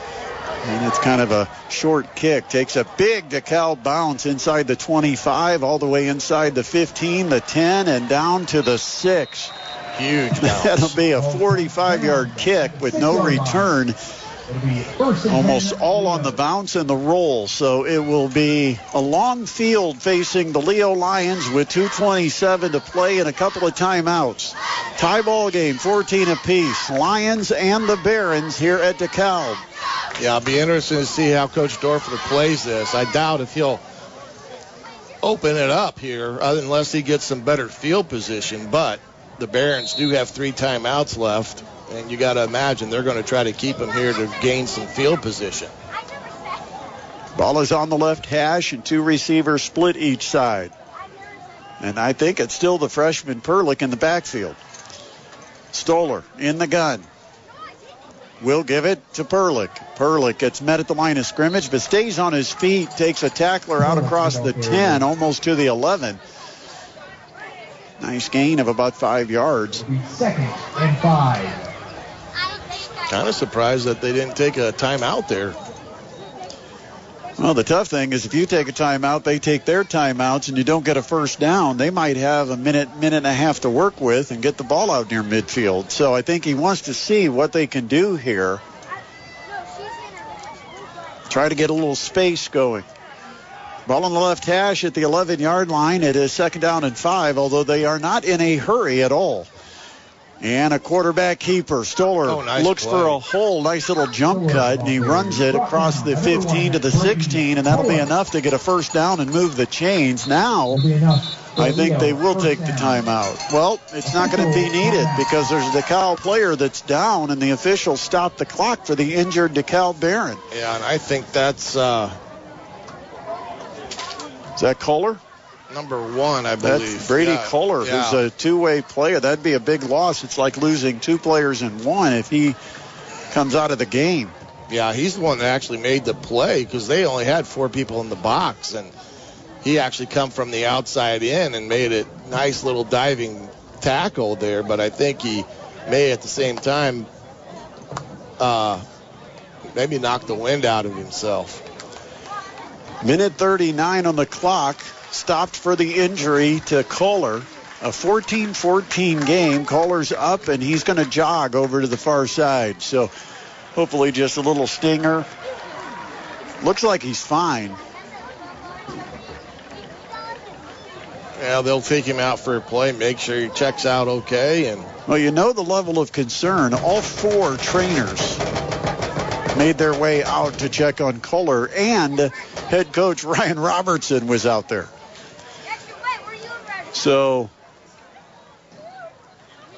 And it's kind of a short kick. Takes a big DeKalb bounce inside the 25, all the way inside the 15, the 10, and down to the 6. Huge bounce. That'll be a 45-yard kick with no return. It'll be first and almost 10, all on the bounce and the roll. So it will be a long field facing the Leo Lions with 2:27 to play and a couple of timeouts. Tie ball game, 14 apiece. Lions and the Barons here at DeKalb. Yeah, I'll be interested to see how Coach Dorfler plays this. I doubt if he'll open it up here unless he gets some better field position. But the Barons do have 3 timeouts left, and you got to imagine they're going to try to keep him here to gain some field position. Ball is on the left hash, and 2 receivers split each side. And I think it's still the freshman Perlick in the backfield. Stoller in the gun. Will give it to Perlick. Perlick gets met at the line of scrimmage, but stays on his feet, takes a tackler out across the 10, almost to the 11. Nice gain of about 5 yards. 2nd and 5. Kind of surprised that they didn't take a timeout there. Well, the tough thing is if you take a timeout, they take their timeouts, and you don't get a first down, they might have a minute and a half to work with and get the ball out near midfield. So I think he wants to see what they can do here. Try to get a little space going. Ball on the left hash at the 11-yard line. It is 2nd down and 5, although they are not in a hurry at all. And a quarterback keeper. Stoller looks for a hole. Nice little jump cut, and he runs it across the 15 to the 16, and that'll be enough to get a first down and move the chains. Now, I think they will take the timeout. Well, it's not going to be needed because there's a DeKalb player that's down, and the officials stopped the clock for the injured DeKalb Baron. Yeah, and I think that's... Is that Kohler? Number 1, I believe. That's Brady Kohler, who's a 2-way player. That'd be a big loss. It's like losing 2 players in one if he comes out of the game. Yeah, he's the one that actually made the play because they only had 4 people in the box, and he actually come from the outside in and made a nice little diving tackle there. But I think he may at the same time maybe knock the wind out of himself. Minute 39 on the clock. Stopped for the injury to Kohler. A 14-14 game. Kohler's up, and he's going to jog over to the far side. So hopefully just a little stinger. Looks like he's fine. Yeah, they'll take him out for a play, make sure he checks out okay. And well, you know the level of concern. All 4 trainers made their way out to check on Kohler, and head coach Ryan Robertson was out there. So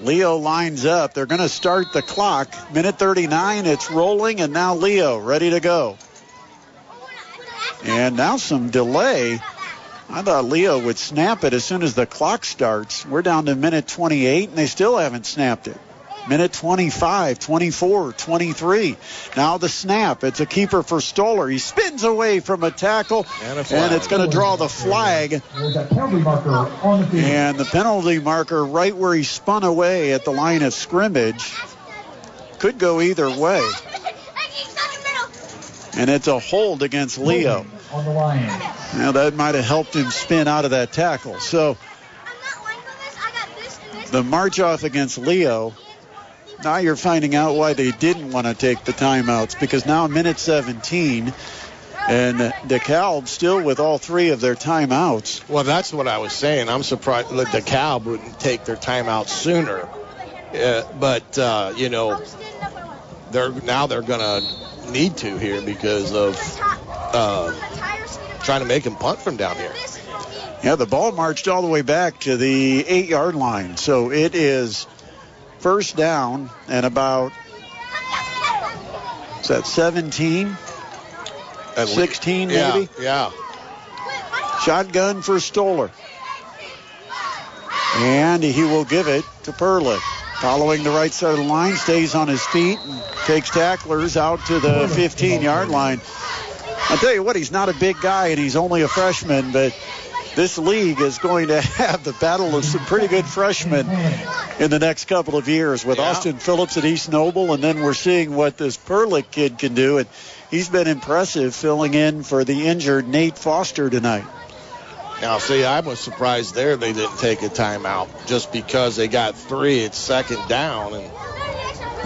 Leo lines up. They're going to start the clock. Minute 39, it's rolling, and now Leo ready to go. And now some delay. I thought Leo would snap it as soon as the clock starts. We're down to minute 28, and they still haven't snapped it. Minute 25, 24, 23. Now the snap. It's a keeper for Stoller. He spins away from a tackle, and it's going to draw the flag. There's a penalty marker on the field. And the penalty marker right where he spun away at the line of scrimmage. Could go either way. And it's a hold against Leo. On the line. Now that might have helped him spin out of that tackle. So the march off against Leo. Now you're finding out why they didn't want to take the timeouts, because now minute 17, and DeKalb still with all 3 of their timeouts. Well, that's what I was saying. I'm surprised that DeKalb wouldn't take their timeout sooner. But they're going to need to here because of trying to make him punt from down here. Yeah, the ball marched all the way back to the 8-yard line. So it is first down and about, is that 17? 16 maybe? Yeah. Shotgun for Stoller. And he will give it to Perlick. Following the right side of the line, stays on his feet and takes tacklers out to the 15-yard line. I'll tell you what, he's not a big guy and he's only a freshman, but this league is going to have the battle of some pretty good freshmen in the next couple of years with Austin Phillips at East Noble, and then we're seeing what this Perlick kid can do, and he's been impressive filling in for the injured Nate Foster tonight. Now, see, I was surprised there they didn't take a timeout just because they got 3. It's second down, and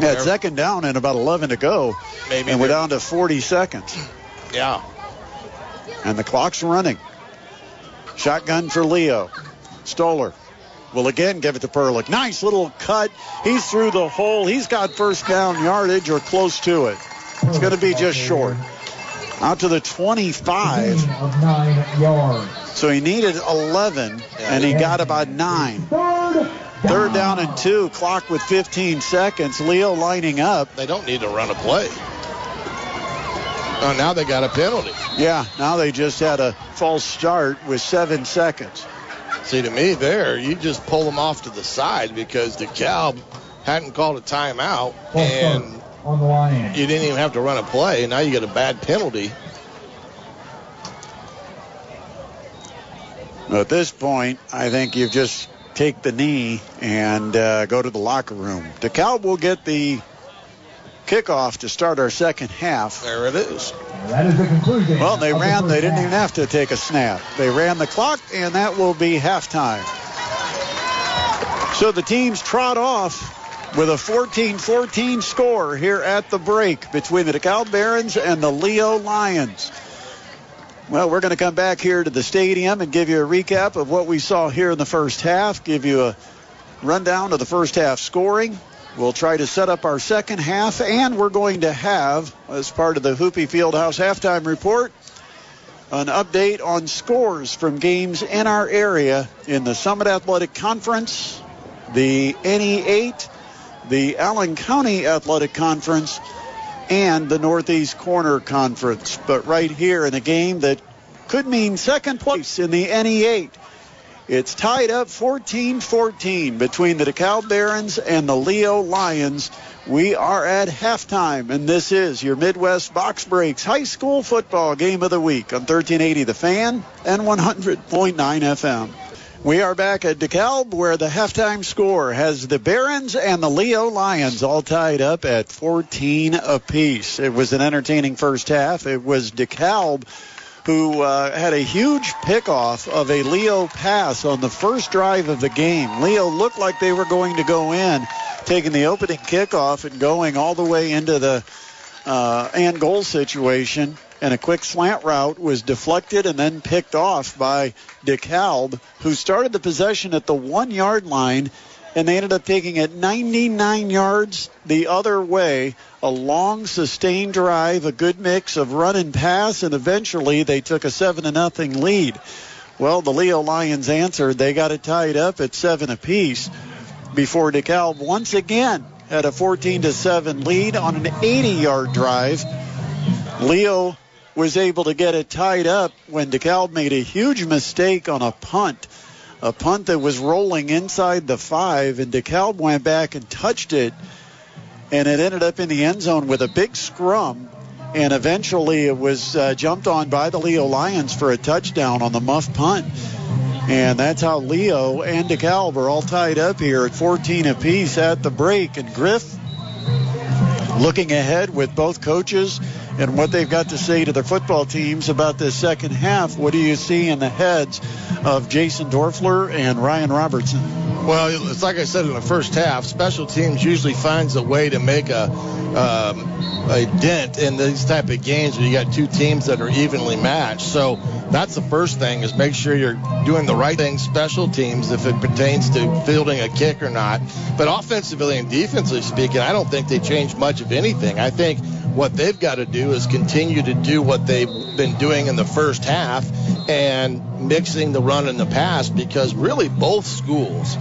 Yeah, second down and about 11 to go. Maybe. And we're down to 40 seconds. Yeah. And the clock's running. Shotgun for Leo. Stoller will again give it to Perlick. Nice little cut. He's through the hole. He's got first down yardage or close to it. It's going to be just short. Out to the 25. Of 9 yards. So he needed 11, and he got about 9. Third down and 2. Clock with 15 seconds. Leo lining up. They don't need to run a play. Oh, now they got a penalty. Yeah, now they just had a false start with 7 seconds. See, to me there, you just pull them off to the side because DeKalb hadn't called a timeout, and on the line. You didn't even have to run a play, and now you get a bad penalty. At this point, I think you just take the knee and go to the locker room. DeKalb will get the kickoff to start our second half. There it is. That is the conclusion. Well, they didn't even have to take a snap. They ran the clock, and that will be halftime. So the teams trot off with a 14-14 score here at the break between the DeKalb Barons and the Leo Lions. Well, we're going to come back here to the stadium and give you a recap of what we saw here in the first half, give you a rundown of the first half scoring. We'll try to set up our second half, and we're going to have, as part of the Hoopie Fieldhouse halftime report, an update on scores from games in our area in the Summit Athletic Conference, the NE8, the Allen County Athletic Conference, and the Northeast Corner Conference. But right here in a game that could mean second place in the NE8. It's tied up 14-14 between the DeKalb Barons and the Leo Lions. We are at halftime, and this is your Midwest Box Breaks High School Football Game of the Week on 1380 The Fan and 100.9 FM. We are back at DeKalb, where the halftime score has the Barons and the Leo Lions all tied up at 14 apiece. It was an entertaining first half. It was DeKalb who had a huge pickoff of a Leo pass on the first drive of the game. Leo looked like they were going to go in, taking the opening kickoff and going all the way into the and goal situation. And a quick slant route was deflected and then picked off by DeKalb, who started the possession at the 1-yard line, and they ended up taking it 99 yards the other way. A long, sustained drive, a good mix of run and pass, and eventually they took a 7-0 lead. Well, the Leo Lions answered. They got it tied up at 7 apiece before DeKalb once again had a 14-7 lead on an 80-yard drive. Leo was able to get it tied up when DeKalb made a huge mistake on a punt that was rolling inside the 5, and DeKalb went back and touched it, and it ended up in the end zone with a big scrum, and eventually it was jumped on by the Leo Lions for a touchdown on the muff punt. And that's how Leo and DeKalb are all tied up here at 14 apiece at the break. And Griff, looking ahead with both coaches and what they've got to say to their football teams about this second half, what do you see in the heads of Jason Dorfler and Ryan Robertson? Well, it's like I said in the first half, special teams usually finds a way to make a dent in these type of games where you got two teams that are evenly matched. So that's the first thing, is make sure you're doing the right thing, special teams, if it pertains to fielding a kick or not. But offensively and defensively speaking, I don't think they changed much of anything. I think what they've got to do is continue to do what they've been doing in the first half and mixing the run and the pass, because really both schools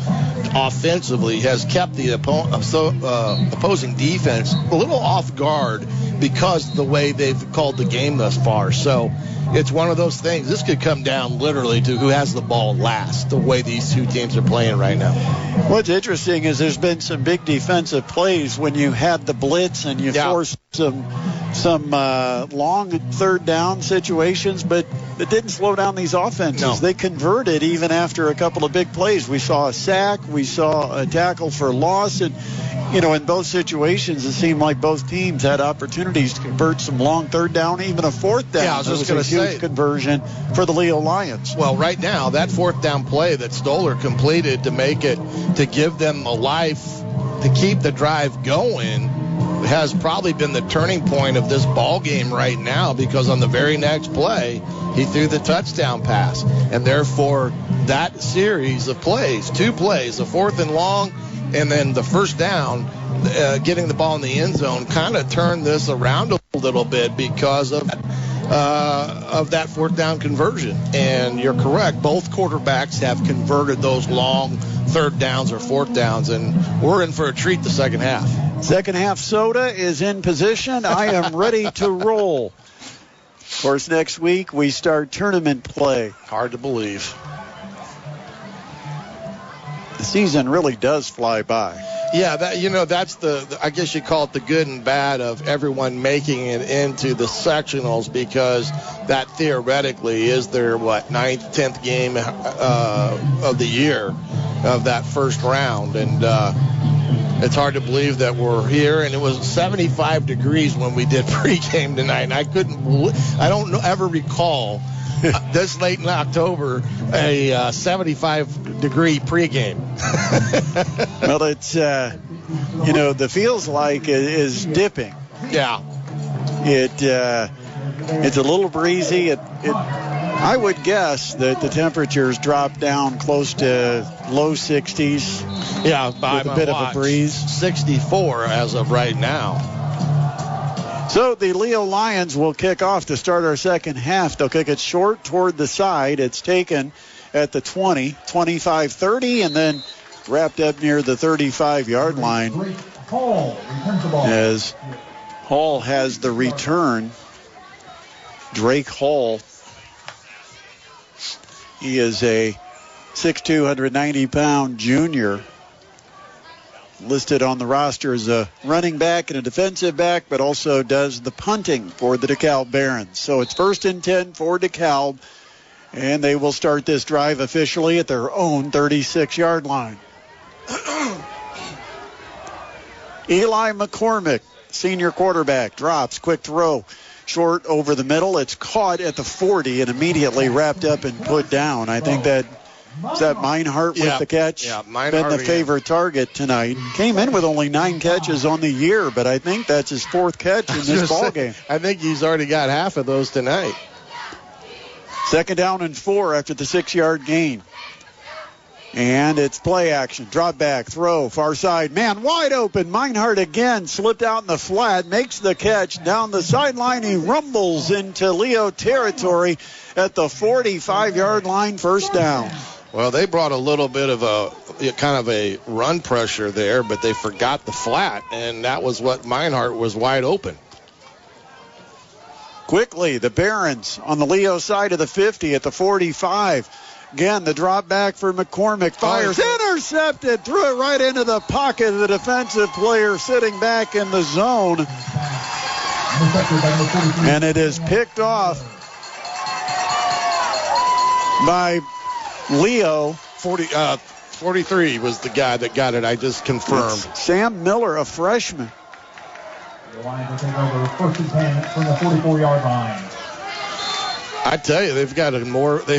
offensively has kept the opposing defense a little off guard because of the way they've called the game thus far. So it's one of those things. This could come down literally to who has the ball last, the way these two teams are playing right now. What's interesting is there's been some big defensive plays when you had the blitz and you forced some long third down situations, but it didn't slow down these offenses. No. They converted even after a couple of big plays. We saw a sack, we saw a tackle for loss, and in both situations, it seemed like both teams had opportunities to convert some long third down, even a fourth down. Yeah, I was just going to say, huge conversion for the Leo Lions. Well, right now, that fourth down play that Stoller completed to make it, to give them a life to keep the drive going has probably been the turning point of this ball game right now, because on the very next play, he threw the touchdown pass. And therefore, that series of plays, 2 plays, a 4th and long, and then the first down, getting the ball in the end zone, kind of turned this around a little bit because of that 4th down conversion. And you're correct, both quarterbacks have converted those long 3rd downs or 4th downs, and we're in for a treat the second half. Second half soda is in position. I am ready to roll. Of course, next week we start tournament play. Hard to believe. The season really does fly by. Yeah, that's the I guess you call it the good and bad of everyone making it into the sectionals, because that theoretically is their 9th, 10th game of the year of that first round, and it's hard to believe that we're here. And it was 75 degrees when we did pregame tonight, and I don't ever recall this late in October a 75-degree pregame. Well, it's the feels like is dipping. Yeah. It's a little breezy. I would guess that the temperatures drop down close to low 60s. Yeah, with a bit of a breeze. 64 as of right now. So the Leo Lions will kick off to start our second half. They'll kick it short toward the side. It's taken at the 20, 25-30, and then wrapped up near the 35-yard line as Hall has the return. Drake Hall. He is a 6'2", 190-pound junior, listed on the roster as a running back and a defensive back, but also does the punting for the DeKalb Barons. So it's 1st and 10 for DeKalb, and they will start this drive officially at their own 36-yard line. Eli McCormick, senior quarterback, drops, quick throw, short over the middle. It's caught at the 40 and immediately wrapped up and put down. I think that is that Meinhardt with the catch? Yeah, Meinhardt. Been the favorite target tonight. Came in with only 9 catches on the year, but I think that's his 4th catch in this ball game. I think he's already got half of those tonight. 2nd down and 4 after the 6-yard gain. And it's play action. Drop back, throw, far side. Man, wide open. Meinhardt again slipped out in the flat, makes the catch down the sideline. He rumbles into Leo territory at the 45-yard line, 1st down. Well, they brought a little bit of a run pressure there, but they forgot the flat, and that was what Meinhardt was wide open. Quickly, the Barons on the Leo side of the 50 at the 45. Again, the drop back for McCormick. Fires. Intercepted. Threw it right into the pocket of the defensive player sitting back in the zone. And it is picked off by Leo. 43 was the guy that got it. I just confirmed. It's Sam Miller, a freshman. The Lions will take over 1st and 10 from the 44-yard line. I tell you,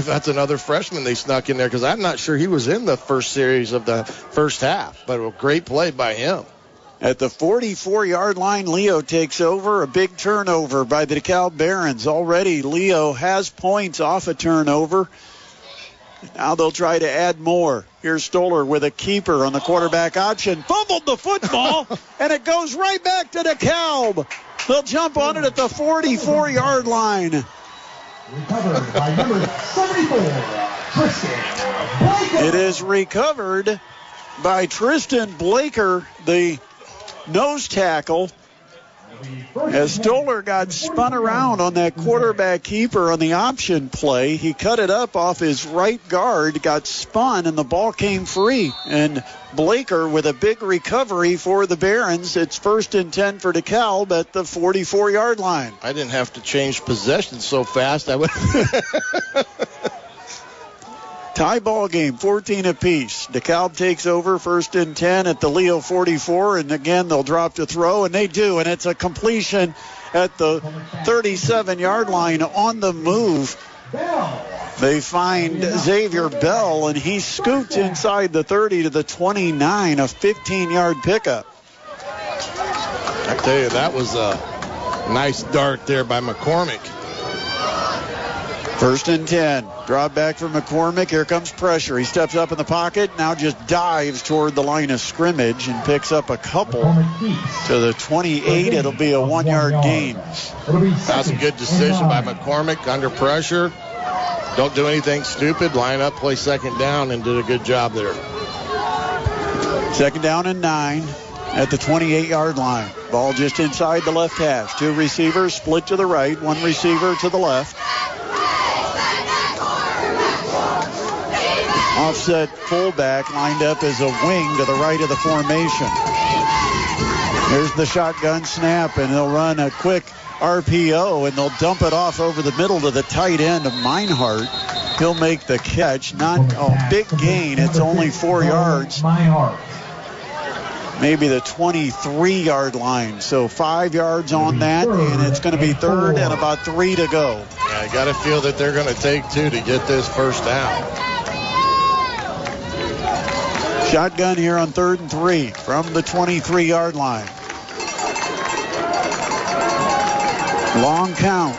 that's another freshman they snuck in there, because I'm not sure he was in the first series of the first half, but a great play by him. At the 44-yard line, Leo takes over. A big turnover by the DeKalb Barons. Already Leo has points off a turnover. Now they'll try to add more. Here's Stoller with a keeper on the quarterback option. Fumbled the football, and it goes right back to DeKalb. They'll jump on it at the 44-yard line. Recovered by number 74, Tristan Blaker. It is recovered by Tristan Blaker, the nose tackle, as Stoller got spun around on that quarterback keeper on the option play. He cut it up off his right guard, got spun, and the ball came free. And Blaker with a big recovery for the Barons. It's 1st and 10 for DeKalb at the 44-yard line. I didn't have to change possession so fast. I would. Tie ball game, 14 apiece. DeKalb takes over, 1st and 10 at the Leo 44, and again they'll drop to throw, and they do, and it's a completion at the 37-yard line on the move. They find Xavier Bell, and he scoots inside the 30 to the 29, a 15-yard pickup. I tell you, that was a nice dart there by McCormick. 1st and 10. Drop back from McCormick. Here comes pressure. He steps up in the pocket, now just dives toward the line of scrimmage and picks up a couple to the 28. It'll be a 1-yard gain. That's a good decision by McCormick under pressure. Don't do anything stupid. Line up, play second down, and did a good job there. 2nd down and 9 at the 28-yard line. Ball just inside the left hash. 2 receivers split to the right, 1 receiver to the left. Offset fullback lined up as a wing to the right of the formation. Here's the shotgun snap, and they'll run a quick RPO, and they'll dump it off over the middle to the tight end of Meinhardt. He'll make the catch. Not a big gain. It's only 4 yards. Maybe the 23-yard line. So 5 yards on that, and it's going to be 3rd and about 3 to go. Yeah, I got to feel that they're going to take 2 to get this first down. Shotgun here on 3rd and 3 from the 23-yard line. Long count.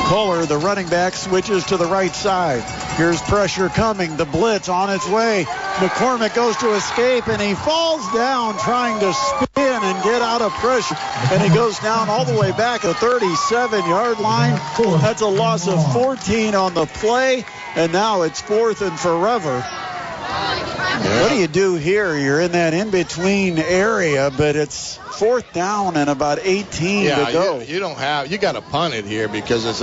Kohler, the running back, switches to the right side. Here's pressure coming. The blitz on its way. McCormick goes to escape, and he falls down trying to spin and get out of pressure. And he goes down all the way back at the 37-yard line. That's a loss of 14 on the play, and now it's 4th and forever. Yeah. What do you do here? You're in that in-between area, but it's 4th down and about 18 to go. You got to punt it here because it's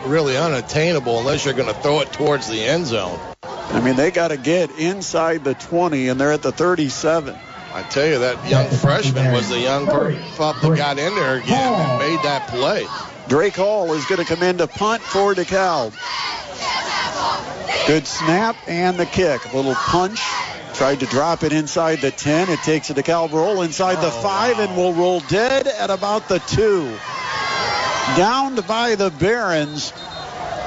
really unattainable unless you're going to throw it towards the end zone. I mean, they got to get inside the 20, and they're at the 37. I tell you, that young freshman was the young pup that got in there again and made that play. Drake Hall is going to come in to punt for DeKalb. Good snap and the kick. A little punch. Tried to drop it inside the 10. It takes a DeKalb roll inside the 5 and will roll dead at about the 2. Downed by the Barons,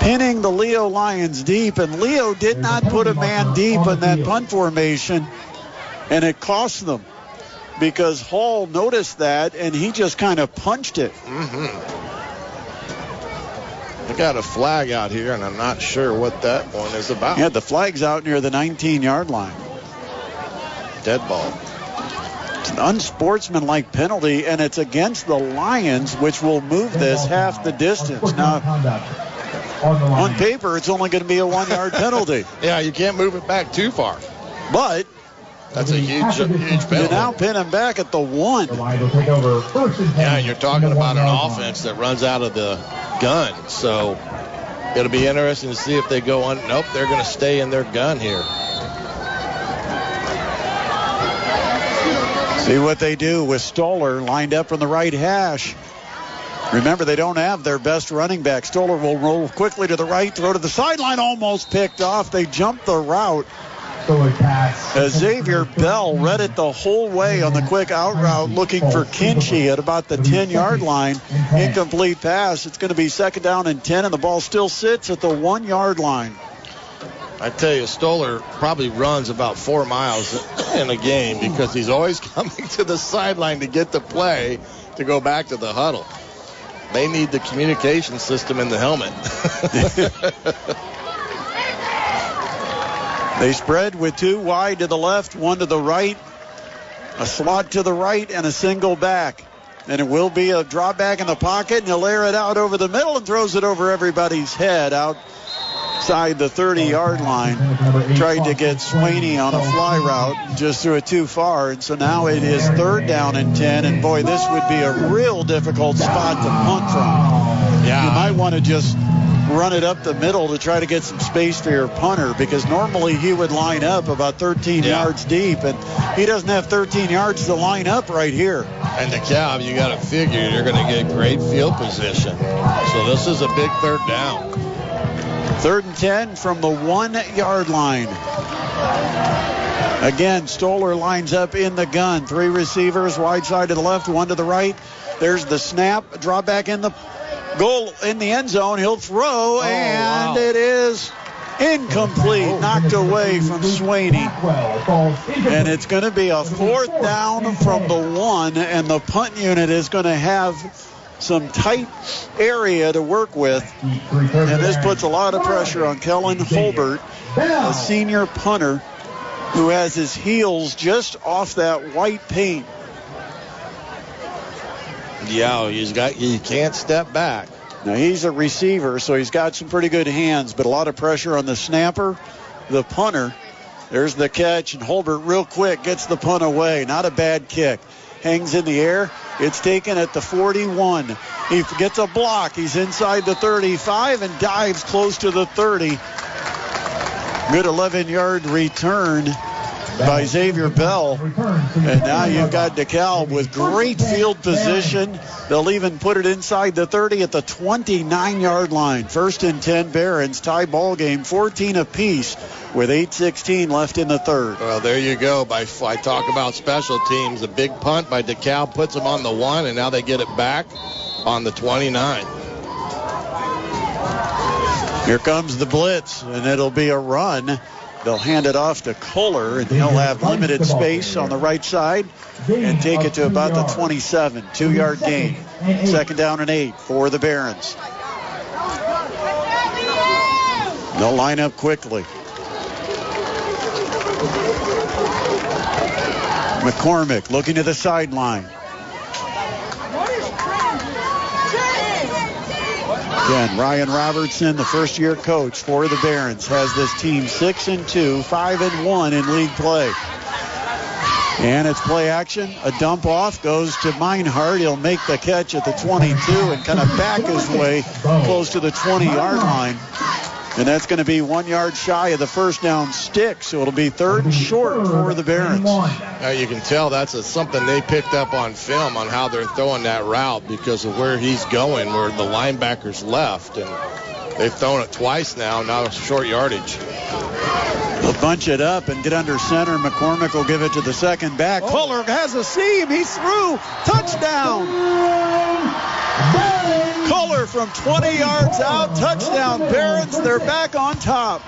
pinning the Leo Lions deep. And Leo did not put a man deep in that punt formation, and it cost them because Hall noticed that, and he just kind of punched it. They got a flag out here, and I'm not sure what that one is about. Yeah, the flag's out near the 19-yard line. Dead ball. It's an unsportsmanlike penalty, and it's against the Lions, which will move this half the distance. Now, on paper, it's only going to be a 1-yard penalty. Yeah, you can't move it back too far. But that's a huge penalty. You now pin him back at the 1. Yeah, and you're talking about an offense that runs out of the gun. So it'll be interesting to see if they go on. Nope, they're going to stay in their gun here. See what they do with Stoller lined up from the right hash. Remember, they don't have their best running back. Stoller will roll quickly to the right, throw to the sideline, almost picked off. They jumped the route. Xavier Bell read it the whole way on the quick out route, looking for Kinchy at about the 10-yard line. Incomplete pass. It's going to be 2nd down and 10, and the ball still sits at the 1-yard line. I tell you, Stoller probably runs about 4 miles in a game because he's always coming to the sideline to get the play to go back to the huddle. They need the communication system in the helmet. They spread with 2 wide to the left, 1 to the right, a slot to the right, and a single back. And it will be a drop back in the pocket, and he'll air it out over the middle and throws it over everybody's head outside the 30-yard line. Tried to get Swaney on a fly route, just threw it too far. And so now it is 3rd down and 10. And boy, this would be a real difficult spot to punt from. Yeah, you might want to just run it up the middle to try to get some space for your punter, because normally he would line up about 13 yards deep, and he doesn't have 13 yards to line up right here. And DeKalb, you got to figure you're going to get great field position. So this is a big 3rd down. 3rd and 10 from the 1-yard line. Again, Stoller lines up in the gun. 3 receivers, wide side to the left, 1 to the right. There's the snap, drop back in the Goal in the end zone. He'll throw, and it is incomplete. Knocked away from Swaney. And it's going to be a 4th down from the 1, and the punt unit is going to have some tight area to work with. And this puts a lot of pressure on Kellen Holbert, a senior punter who has his heels just off that white paint. Yeah, he can't step back. Now, he's a receiver, so he's got some pretty good hands, but a lot of pressure on the snapper, the punter. There's the catch, and Holbert real quick gets the punt away. Not a bad kick. Hangs in the air. It's taken at the 41. He gets a block. He's inside the 35 and dives close to the 30. Good 11-yard return by Xavier Bell. And now you've got DeKalb with great field position. They'll even put it inside the 30 at the 29-yard line. 1st and 10 Barons. Tie ball game, 14 apiece with 8:16 left in the third. Well, there you go. I talk about special teams. A big punt by DeKalb puts them on the 1, and now they get it back on the 29. Here comes the blitz, and it'll be a run. They'll hand it off to Kohler, and he'll have limited space on the right side and take it to about the 27. 2-yard gain. 2nd down and 8 for the Barons. They'll line up quickly. McCormick looking to the sideline. Again, Ryan Robertson, the first-year coach for the Barons, has this team 6-2, 5-1 in league play. And it's play action. A dump off goes to Meinhardt. He'll make the catch at the 22 and kind of back his way close to the 20-yard line. And that's going to be 1 yard shy of the first down stick, so it'll be 3rd and short for the Barons. Now you can tell that's something they picked up on film on how they're throwing that route because of where he's going, where the linebackers left. And they've thrown it twice now short yardage. They'll bunch it up and get under center. McCormick will give it to the second back. Kohler has a seam. He's through. Touchdown. Kohler from 20 yards out. Touchdown, Barons. They're back on top.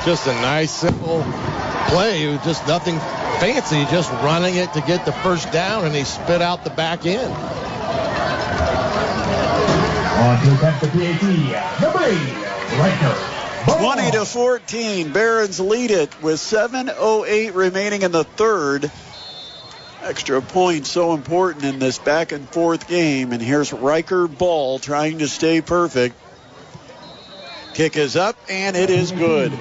Just a nice, simple play. Just nothing fancy. Just running it to get the first down, and he spit out the back end. On to attempt the PAT, number 8, Reichner. 20-14. Barons lead it with 7:08 remaining in the third. Extra point so important in this back and forth game. And here's Riker Ball trying to stay perfect. Kick is up, and it is good.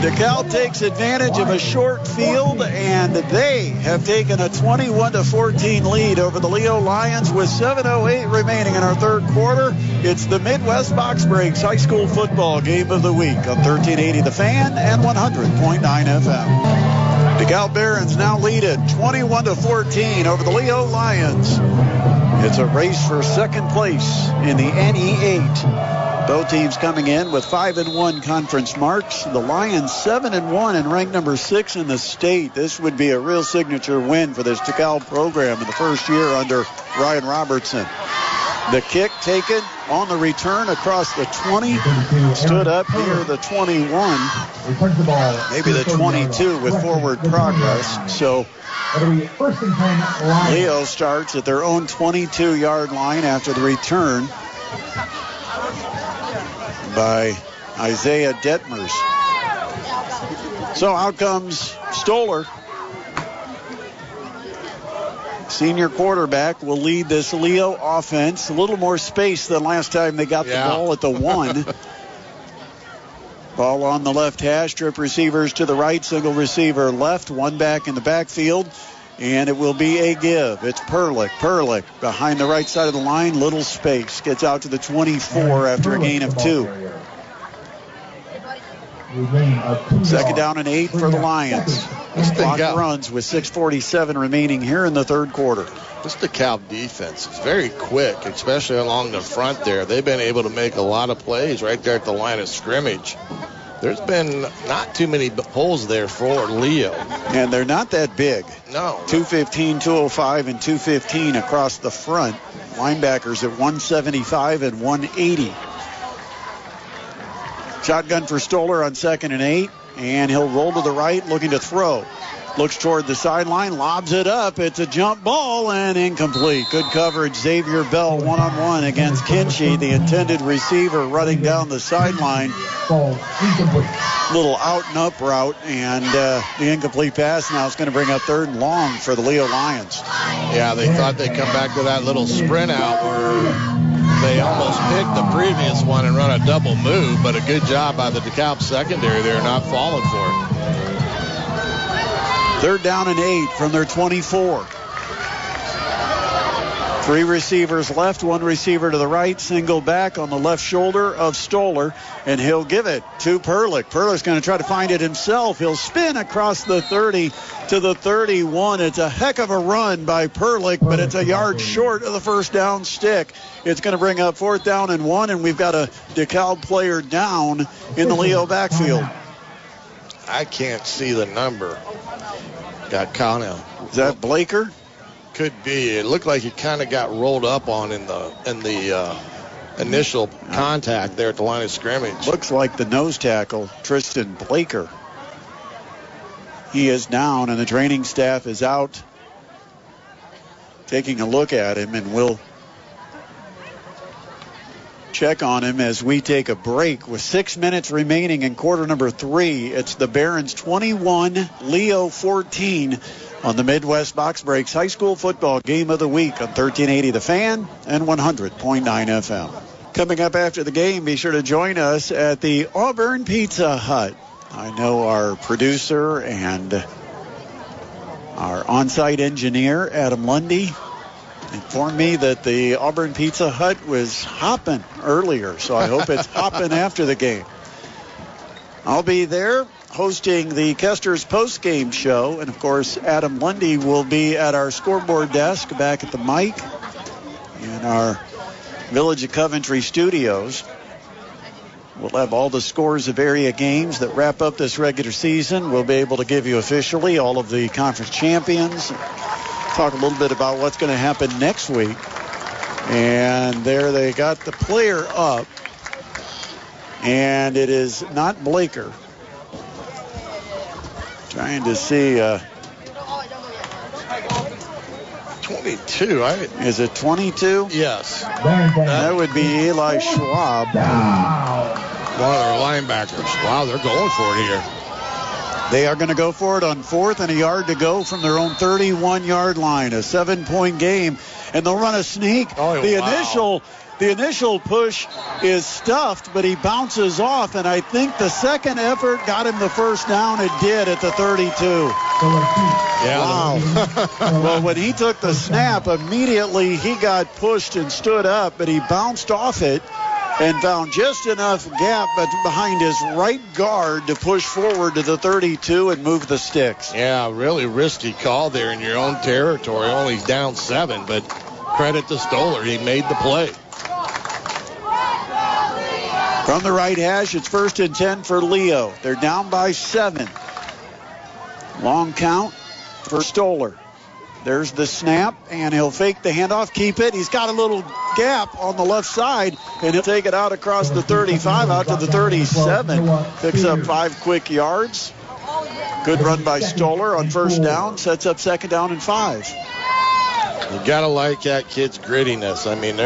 DeKalb takes advantage of a short field, and they have taken a 21-14 lead over the Leo Lions with 7:08 remaining in our third quarter. It's the Midwest Box Breaks High School Football Game of the Week on 1380 The Fan and 100.9 FM. DeKalb Barons now lead it 21-14 over the Leo Lions. It's a race for second place in the NE8. Both teams coming in with 5-1 conference marks. The Lions 7-1 and ranked number 6 in the state. This would be a real signature win for this DeKalb program in the first year under Ryan Robertson. The kick taken on the return across the 20. Stood up near the 21. Maybe the 22 with forward progress. So Leo starts at their own 22-yard line after the return by Isaiah Detmers. So out comes Stoller. Senior quarterback will lead this Leo offense. A little more space than last time they got the ball at the 1. Ball on the left hash. Trip receivers to the right. Single receiver left. One back in the backfield. And it will be a give. It's Perlick. Perlick behind the right side of the line. Little space. Gets out to the 24 after a gain of 2. Second down and 8 for the Lions. Clock runs with 6:47 remaining here in the third quarter. This DeKalb defense is very quick, especially along the front there. They've been able to make a lot of plays right there at the line of scrimmage. There's been not too many holes there for Leo. And they're not that big. No. 215, 205, and 215 across the front. Linebackers at 175 and 180. Shotgun for Stoller on 2nd and 8, and he'll roll to the right, looking to throw. Looks toward the sideline, lobs it up. It's a jump ball and incomplete. Good coverage. Xavier Bell one-on-one against Kinchy, the intended receiver, running down the sideline. Little out and up route, and the incomplete pass now is going to bring up 3rd and long for the Leo Lions. Yeah, they thought they'd come back to that little sprint out where they almost picked the previous one and run a double move, but a good job by the DeKalb secondary there, not falling for it. 3rd down and 8 from their 24. 3 receivers left, 1 receiver to the right, single back on the left shoulder of Stoller, and he'll give it to Perlich. Perlich's going to try to find it himself. He'll spin across the 30 to the 31. It's a heck of a run by Perlich, but it's a yard short of the first down stick. It's going to bring up 4th down and 1, and we've got a DeKalb player down in the Leo backfield. I can't see the number. Got Connell. Is that Blaker? Could be. It looked like he kind of got rolled up on in the initial contact there at the line of scrimmage. Looks like the nose tackle, Tristan Blaker. He is down, and the training staff is out taking a look at him, and we'll check on him as we take a break. With 6 minutes remaining in quarter number 3, it's the Barons 21, Leo 14 on the Midwest Box Breaks High School Football Game of the Week on 1380 The Fan and 100.9 FM. Coming up after the game, be sure to join us at the Auburn Pizza Hut. I know our producer and our on-site engineer, Adam Lundy, informed me that the Auburn Pizza Hut was hopping earlier, so I hope it's hopping after the game. I'll be there hosting the Kester's post-game show, and of course Adam Lundy will be at our scoreboard desk back at the mic in our Village of Coventry studios. We'll have all the scores of area games that wrap up this regular season. We'll be able to give you officially all of the conference champions, talk a little bit about what's going to happen next week. And there they got the player up, and it is not Blaker. Trying to see 22, right? Is it 22? Yes. That would be Eli Schwab. One of their linebackers. Wow, they're going for it here. They are going to go for it on 4th and a yard to go from their own 31-yard line. A 7-point game, and they'll run a sneak. Oh, The initial push is stuffed, but he bounces off, and I think the second effort got him the first down. It did at the 32. Yeah. Wow. Well, when he took the snap, immediately he got pushed and stood up, but he bounced off it and found just enough gap behind his right guard to push forward to the 32 and move the sticks. Yeah, really risky call there in your own territory. Only down 7, but credit to Stoller. He made the play. From the right hash, it's 1st and 10 for Leo. They're down by 7. Long count for Stoller. There's the snap, and he'll fake the handoff, keep it. He's got a little gap on the left side, and he'll take it out across the 35, out to the 37. Picks up 5 quick yards. Good run by Stoller on 1st down. Sets up 2nd down and 5. You got to like that kid's grittiness. I mean,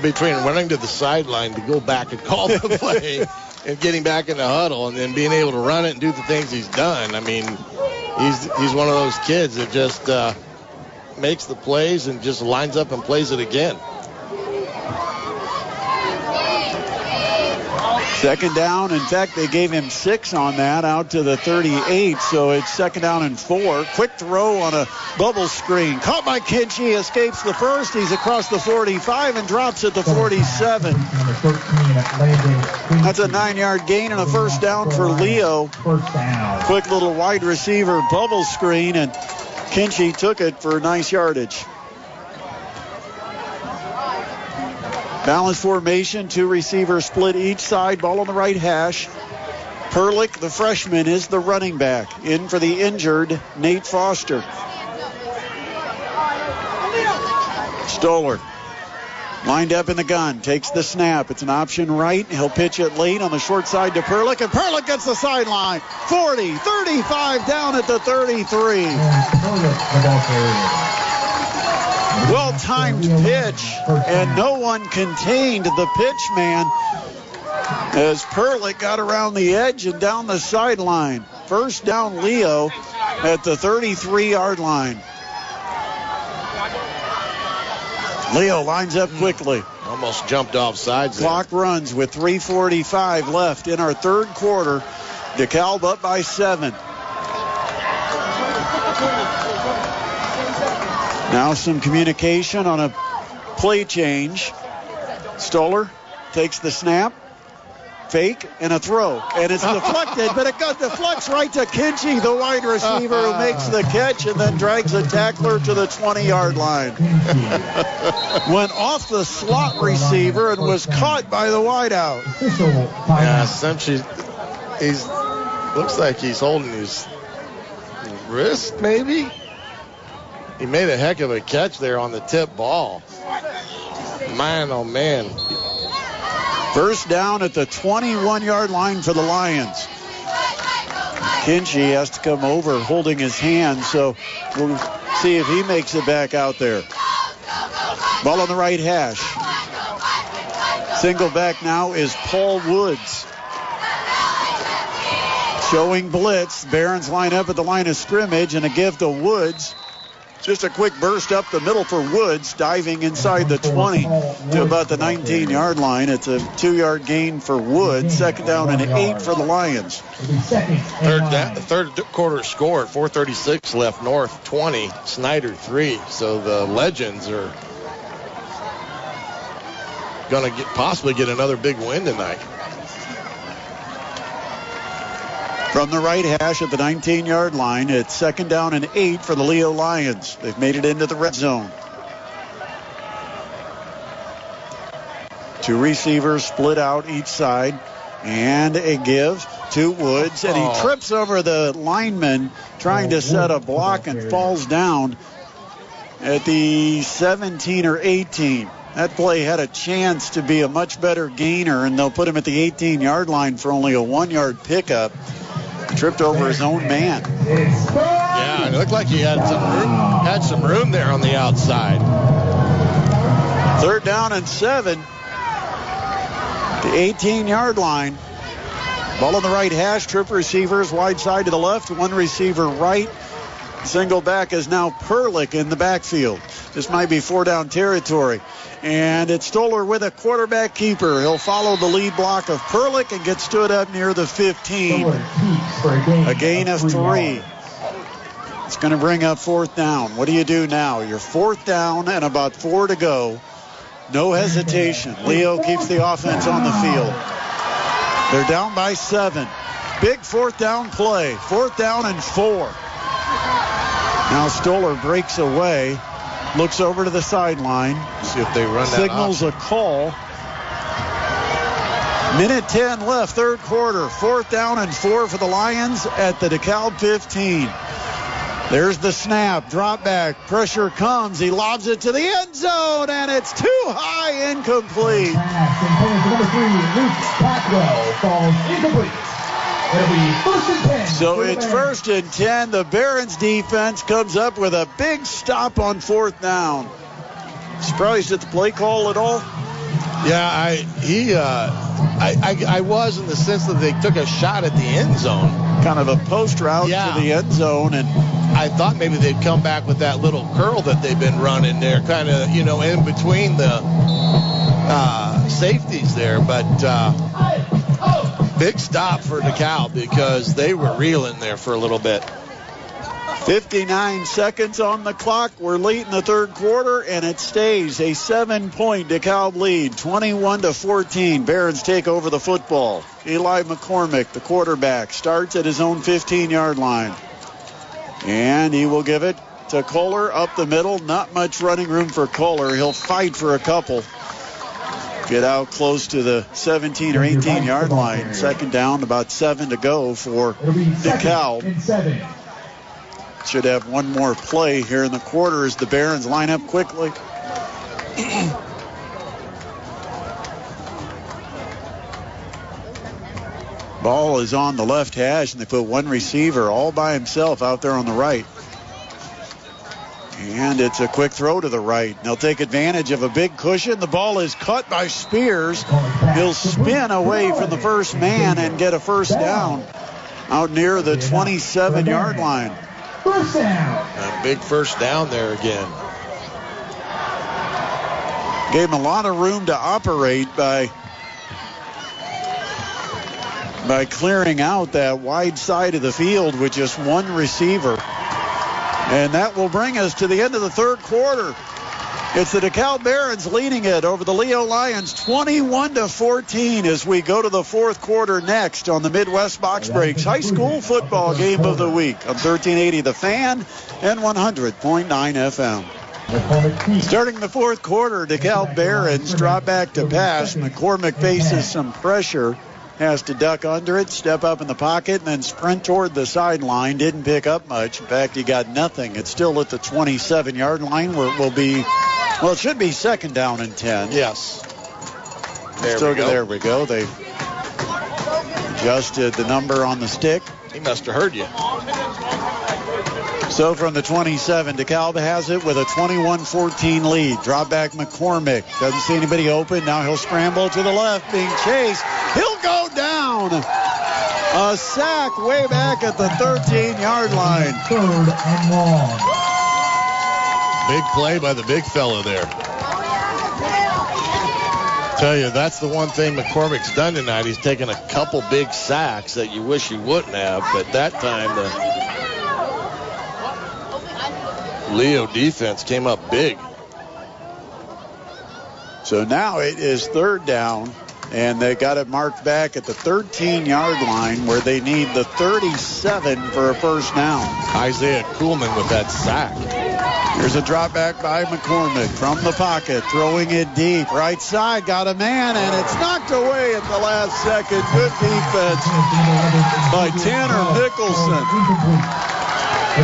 between running to the sideline to go back and call the play and getting back in the huddle and then being able to run it and do the things he's done. I mean, he's one of those kids that just makes the plays and just lines up and plays it again. 2nd down. In fact, they gave him 6 on that, out to the 38. So it's 2nd down and 4. Quick throw on a bubble screen. Caught by Kinchy, escapes the first. He's across the 45 and drops at the 47. That's a 9-yard gain and a 1st down for Leo. Quick little wide receiver bubble screen, and Kinchy took it for nice yardage. Balanced formation, 2 receivers split each side, ball on the right hash. Perlich, the freshman, is the running back. In for the injured Nate Foster. Stoller lined up in the gun, takes the snap. It's an option right. He'll pitch it late on the short side to Perlick, and Perlick gets the sideline. 40, 35 down at the 33. Well-timed pitch, and no one contained the pitch man as Perlick got around the edge and down the sideline. First down, Leo at the 33-yard line. Leo lines up quickly. Almost jumped off sides there. Clock runs with 3:45 left in our third quarter. DeKalb up by 7. Now some communication on a play change. Stoller takes the snap. Fake and a throw, and it's deflected, but it deflects right to Kinchy, the wide receiver, who makes the catch and then drags a tackler to the 20-yard line. Went off the slot receiver and was caught by the wideout. Yeah, he's looks like he's holding his wrist, maybe. He made a heck of a catch there on the tip ball. Man, oh man. First down at the 21-yard line for the Lions. Kinchy has to come over holding his hand, so we'll see if he makes it back out there. Ball on the right hash. Single back now is Paul Woods. Showing blitz. Barons line up at the line of scrimmage, and a give to Woods. Just a quick burst up the middle for Woods, diving inside the 20 to about the 19-yard line. It's a 2-yard gain for Woods. Second down and 8 for the Lions. Third quarter score at 4:36 left. North 20, Snyder 3. So the Legends are going to possibly get another big win tonight. From the right hash at the 19-yard line, it's second down and 8 for the Leo Lions. They've made it into the red zone. Two receivers split out each side, and a give to Woods, and he trips over the lineman trying to set a block and falls down at the 17 or 18. That play had a chance to be a much better gainer, and they'll put him at the 18-yard line for only a 1-yard pickup. Tripped over his own man. Yeah, it looked like he had some room there on the outside. Third down and 7. The 18-yard line. Ball on the right hash. Trip receivers wide side to the left. One receiver right. Single back is now Perlick in the backfield. This might be 4-down territory. And it's Stoller with a quarterback keeper. He'll follow the lead block of Perlick and get stood up near the 15. A gain of 3. It's going to bring up fourth down. What do you do now? You're fourth down and about 4 to go. No hesitation. Leo keeps the offense on the field. They're down by 7. Big fourth down play. Fourth down and 4. Now Stoller breaks away. Looks over to the sideline. See if they run that signals option. A call. Minute 10 left, third quarter. Fourth down and 4 for the Lions at the DeKalb 15. There's the snap. Drop back. Pressure comes. He lobs it to the end zone, and it's too high, incomplete. Number 3, Luke Packwell falls incomplete. It'll be first and 10. So it's first and 10. The Barons defense comes up with a big stop on fourth down. Surprised at the play call at all? Yeah, I was, in the sense that they took a shot at the end zone. Kind of a post route to the end zone. And I thought maybe they'd come back with that little curl that they've been running there, kind of, in between the safeties there. But big stop for DeKalb because they were reeling there for a little bit. 59 seconds on the clock. We're late in the third quarter, and it stays a 7-point DeKalb lead, 21-14. Barons take over the football. Eli McCormick, the quarterback, starts at his own 15-yard line. And he will give it to Kohler up the middle. Not much running room for Kohler. He'll fight for a couple. Get out close to the 17 or 18-yard line. Second down, about 7 to go for DeKalb. Should have one more play here in the quarter as the Barons line up quickly. Ball is on the left hash, and they put one receiver all by himself out there on the right. And it's a quick throw to the right. They'll take advantage of a big cushion. The ball is cut by Spears. He'll spin away from the first man and get a first down out near the 27-yard line. First down. A big first down there again. Gave him a lot of room to operate by clearing out that wide side of the field with just one receiver. And that will bring us to the end of the third quarter. It's the DeKalb Barons leading it over the Leo Lions 21-14 as we go to the fourth quarter next on the Midwest Box Breaks High School Football Game of the Week on 1380 The Fan and 100.9 FM. Starting the fourth quarter, DeKalb Barons drop back to pass. McCormick faces some pressure. Has to duck under it, step up in the pocket, and then sprint toward the sideline. Didn't pick up much. In fact, he got nothing. It's still at the 27-yard line where it will be, well, it should be second down and 10. Yes. There we go. They adjusted the number on the stick. He must have heard you. So from the 27, DeKalb has it with a 21-14 lead. Drop back McCormick. Doesn't see anybody open. Now he'll scramble to the left, being chased. He'll go down. A sack way back at the 13-yard line. Third and long. Big play by the big fella there. Tell you, that's the one thing McCormick's done tonight. He's taken a couple big sacks that you wish he wouldn't have, but that time the Leo defense came up big. So now it is third down, and they got it marked back at the 13-yard line where they need the 37 for a first down. Isaiah Kuhlman with that sack. Here's a drop back by McCormick from the pocket, throwing it deep. Right side, got a man, and it's knocked away at the last second. Good defense by Tanner Mickelson. To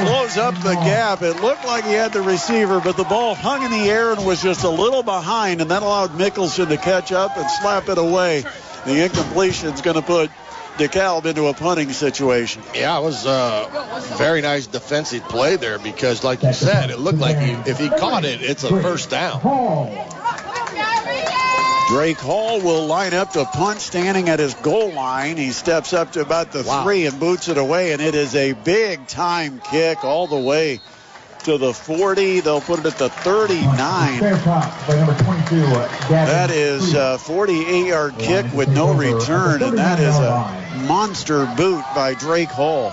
close up the gap, it looked like he had the receiver, but the ball hung in the air and was just a little behind, and that allowed Mickelson to catch up and slap it away. The incompletion's going to put DeKalb into a punting situation. Yeah, it was a very nice defensive play there because, like you said, it looked like if he caught it, it's a first down. Drake Hall will line up to punt standing at his goal line. He steps up to about the 3 and boots it away, and it is a big-time kick all the way to the 40. They'll put it at the 39. That is a 48-yard kick with no return, and that is a monster boot by Drake Hall.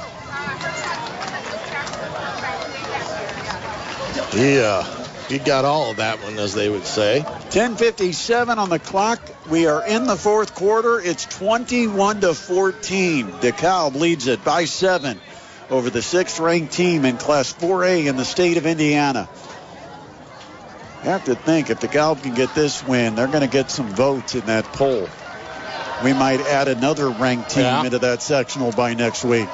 He got all of that one, as they would say. 10:57 on the clock. We are in the fourth quarter. It's 21-14. DeKalb leads it by 7 over the 6th-ranked team in Class 4A in the state of Indiana. You have to think if DeKalb can get this win, they're going to get some votes in that poll. We might add another ranked team into that sectional by next week.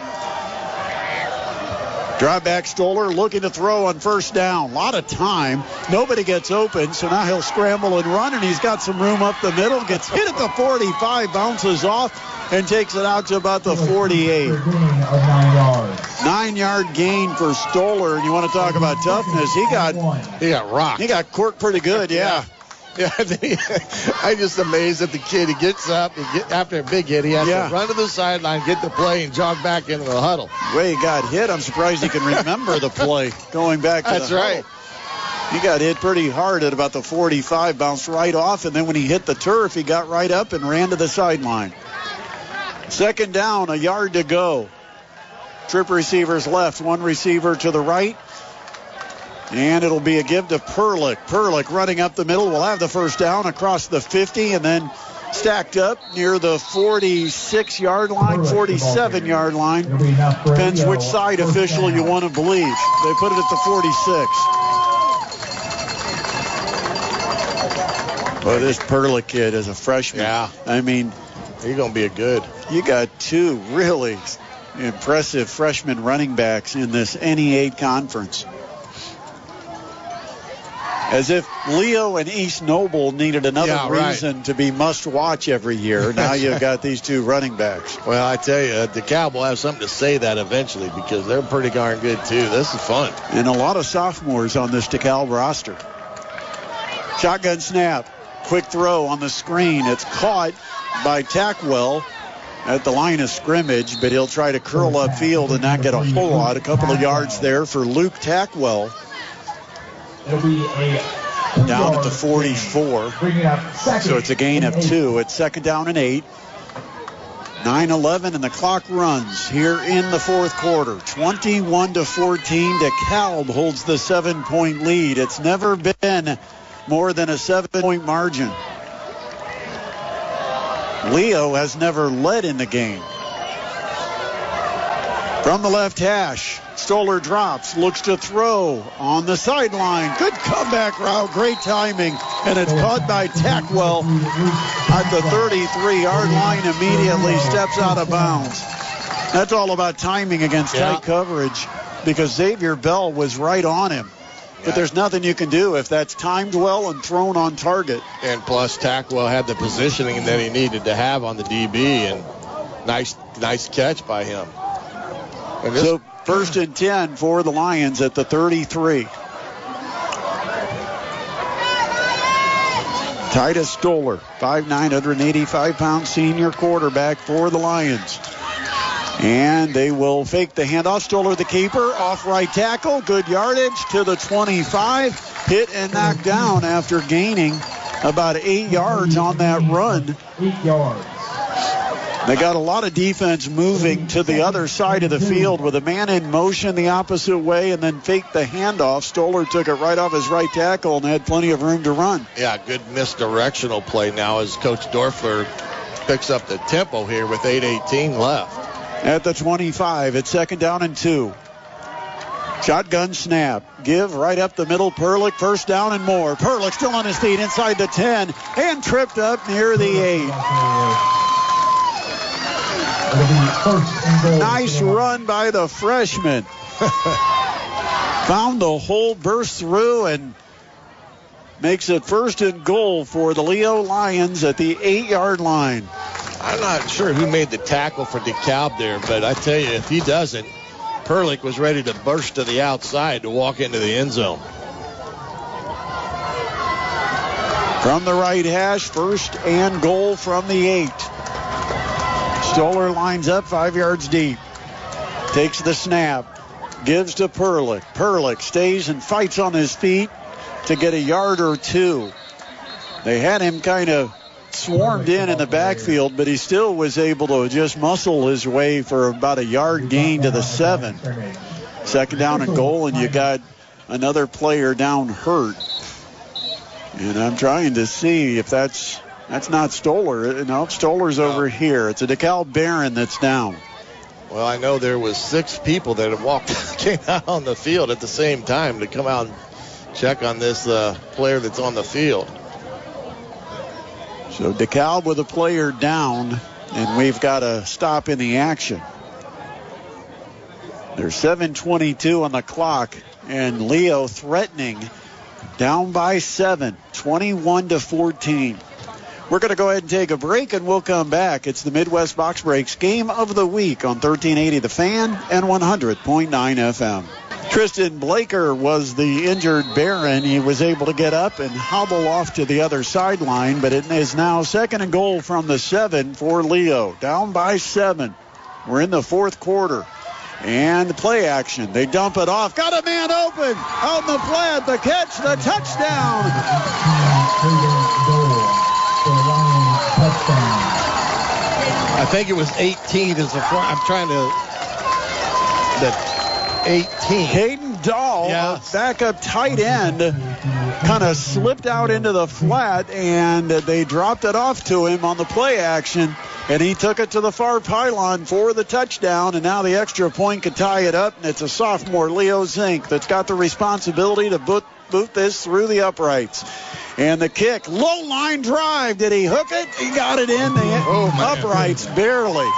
Drop back Stoller looking to throw on first down. A lot of time. Nobody gets open, so now he'll scramble and run, and he's got some room up the middle. Gets hit at the 45, bounces off, and takes it out to about the 48. 9-yard gain for Stoller, and you want to talk about toughness. He got rocked. He got corked pretty good, yeah. I'm just amazed that the kid, he gets up, after a big hit, he has to run to the sideline, get the play, and jog back into the huddle. The way he got hit, I'm surprised he can remember the play going back to the huddle. That's right. He got hit pretty hard at about the 45, bounced right off, and then when he hit the turf, he got right up and ran to the sideline. Second down, a yard to go. Trip receivers left, one receiver to the right. And it'll be a give to Perlick. Perlick running up the middle will have the first down across the 50 and then stacked up near the 46-yard line, 47-yard line. Depends which side official you want to believe. They put it at the 46. Well, this Perlick kid is a freshman. Yeah. I mean, he's going to be a good. You got two really impressive freshman running backs in this NE8 conference. As if Leo and East Noble needed another reason to be must-watch every year. Now you've got these two running backs. Well, I tell you, DeKalb will have something to say that eventually because they're pretty darn good, too. This is fun. And a lot of sophomores on this DeKalb roster. Shotgun snap. Quick throw on the screen. It's caught by Tackwell at the line of scrimmage, but he'll try to curl upfield and not get a whole lot. A couple of yards there for Luke Tackwell. It'll be down at the 44. So it's a gain of 2. It's second down and 8. 9-11 and the clock runs here in the fourth quarter. 21-14. DeKalb holds the 7-point lead. It's never been more than a 7-point margin. Leo has never led in the game. From the left hash, Stoller drops, looks to throw on the sideline. Good comeback route, great timing, and it's caught by Tackwell at the 33-yard line, immediately steps out of bounds. That's all about timing against tight coverage because Xavier Bell was right on him. But there's nothing you can do if that's timed well and thrown on target. And plus, Tackwell had the positioning that he needed to have on the DB, and nice catch by him. So first and 10 for the Lions at the 33. Titus Stoller, 5'9", 185-pound senior quarterback for the Lions. And they will fake the handoff. Stoller, the keeper, off right tackle. Good yardage to the 25. Hit and knocked down after gaining about 8 yards on that run. 8 yards. They got a lot of defense moving to the other side of the field with a man in motion the opposite way and then faked the handoff. Stoller took it right off his right tackle and had plenty of room to run. Yeah, good misdirectional play now as Coach Dorfler picks up the tempo here with 8:18 left. At the 25, it's second down and 2. Shotgun snap. Give right up the middle. Perlick, first down and more. Perlick still on his feet inside the 10 and tripped up near the 8. Nice run by the freshman. Found the hole, burst through, and makes it first and goal for the Leo Lions at the 8-yard line. I'm not sure who made the tackle for DeKalb there, but I tell you, if he doesn't, Perlick was ready to burst to the outside to walk into the end zone. From the right hash, first and goal from the 8. Stoller lines up 5 yards deep. Takes the snap. Gives to Perlick. Perlick stays and fights on his feet to get a yard or 2. They had him kind of swarmed in the backfield, but he still was able to just muscle his way for about a yard gain to the 7. Second down and goal, and you got another player down hurt. And I'm trying to see if that's not Stoller. No, Stoller's over here. It's a DeKalb Baron that's down. Well, I know there was 6 people that have came out on the field at the same time to come out and check on this player that's on the field. So DeKalb with a player down, and we've got a stop in the action. There's 7:22 on the clock, and Leo threatening, down by 7, 21-14. We're going to go ahead and take a break, and we'll come back. It's the Midwest Box Breaks Game of the Week on 1380 The Fan and 100.9 FM. Tristan Blaker was the injured Baron. He was able to get up and hobble off to the other sideline, but it is now second and goal from the 7 for Leo. Down by 7. We're in the fourth quarter. And the play action. They dump it off. Got a man open. Out in the flat. The catch. The touchdown. I think it was 18 as the front. I'm trying to... The 18. Caden Dahl, backup tight end, kind of slipped out into the flat, and they dropped it off to him on the play action, and he took it to the far pylon for the touchdown, and now the extra point could tie it up, and it's a sophomore, Leo Zink, that's got the responsibility to boot this through the uprights. And the kick, low line drive. Did he hook it? He got it in the uprights barely.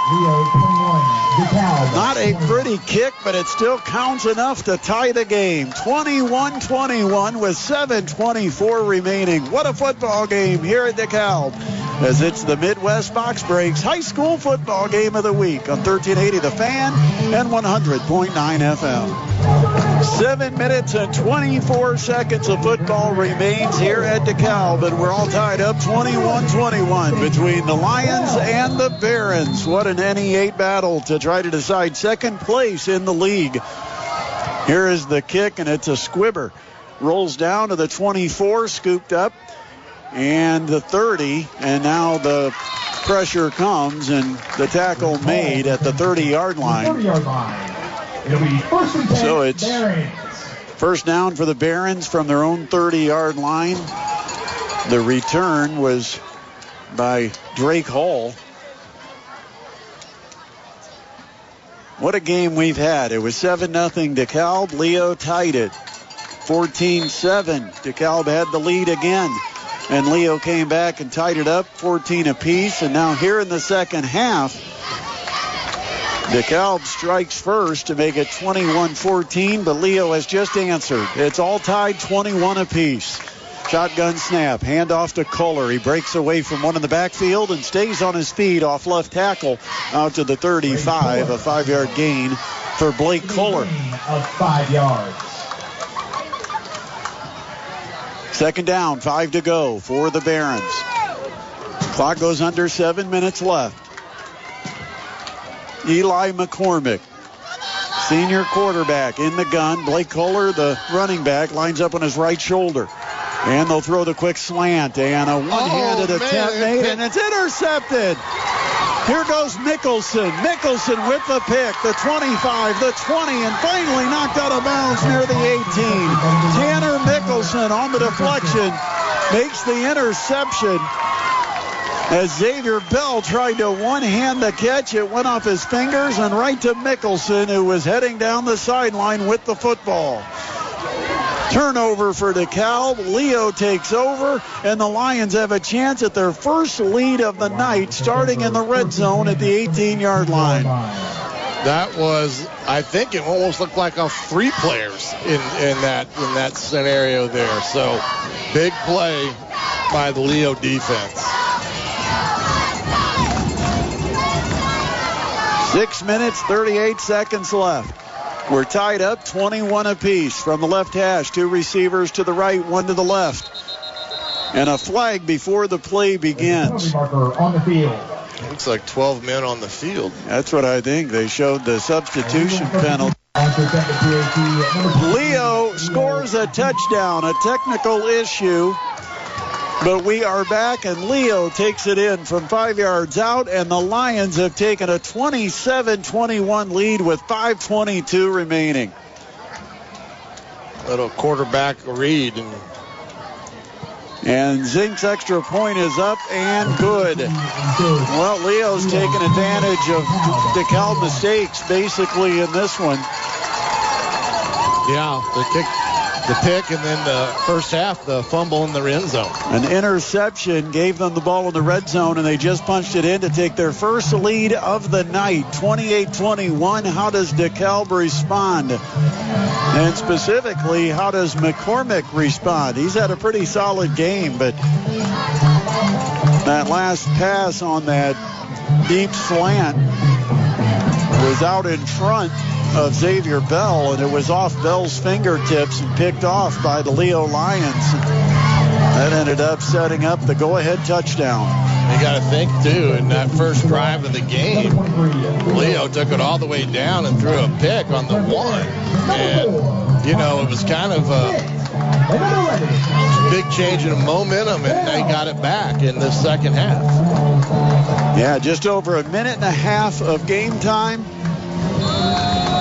Not a pretty kick, but it still counts enough to tie the game. 21-21 with 7:24 remaining. What a football game here at DeKalb, as it's the Midwest Box Breaks high school football game of the week on 1380 The Fan and 100.9 FM. 7 minutes and 24 seconds of football remains here at DeKalb, and we're all tied up 21-21 between the Lions and the Barons. What an NE8 battle to try to decide second place in the league. Here is the kick, and it's a squibber. Rolls down to the 24, scooped up, and the 30, and now the pressure comes, and the tackle made at the 30-yard line. It'll be first and 10, so it's Barons. First down for the Barons from their own 30-yard line. The return was by Drake Hall. What a game we've had. It was 7-0 DeKalb. Leo tied it. 14-7. DeKalb had the lead again. And Leo came back and tied it up 14 apiece. And now here in the second half, DeKalb strikes first to make it 21-14, but Leo has just answered. It's all tied 21 apiece. Shotgun snap, handoff to Kohler. He breaks away from one in the backfield and stays on his feet off left tackle out to the 35, a 5-yard gain for Blake Kohler. Of 5 yards. Second down, 5 to go for the Barons. Clock goes under 7 minutes left. Eli McCormick, senior quarterback, in the gun. Blake Kohler, the running back, lines up on his right shoulder. And they'll throw the quick slant, and a one-handed attempt made, and it's intercepted. Here goes Mickelson. Mickelson with the pick, the 25, the 20, and finally knocked out of bounds near the 18. Tanner Mickelson on the deflection makes the interception. As Xavier Bell tried to one-hand the catch, it went off his fingers and right to Mickelson, who was heading down the sideline with the football. Turnover for DeKalb. Leo takes over, and the Lions have a chance at their first lead of the night, starting in the red zone at the 18-yard line. That was, I think it almost looked like 3 players in that scenario there. So big play by the Leo defense. 6 minutes, 38 seconds left. We're tied up 21 apiece from the left hash. 2 receivers to the right, 1 to the left. And a flag before the play begins. Marker on the field. Looks like 12 men on the field. That's what I think. They showed the substitution penalty. Leo scores a touchdown, a technical issue. But we are back, and Leo takes it in from 5 yards out, and the Lions have taken a 27-21 lead with 5:22 remaining. Little quarterback read. And Zink's extra point is up and good. Well, Leo's taken advantage of DeKalb mistakes basically in this one. Yeah, the pick, and then the first half, the fumble in the end zone. An interception gave them the ball in the red zone, and they just punched it in to take their first lead of the night, 28-21. How does DeKalb respond? And specifically, how does McCormick respond? He's had a pretty solid game, but that last pass on that deep slant was out in front of Xavier Bell, and it was off Bell's fingertips and picked off by the Leo Lions. That ended up setting up the go-ahead touchdown. You got to think, too, in that first drive of the game, Leo took it all the way down and threw a pick on the 1. And, you know, it was kind of a big change in momentum, and they got it back in the second half. Yeah, just over a minute and a half of game time.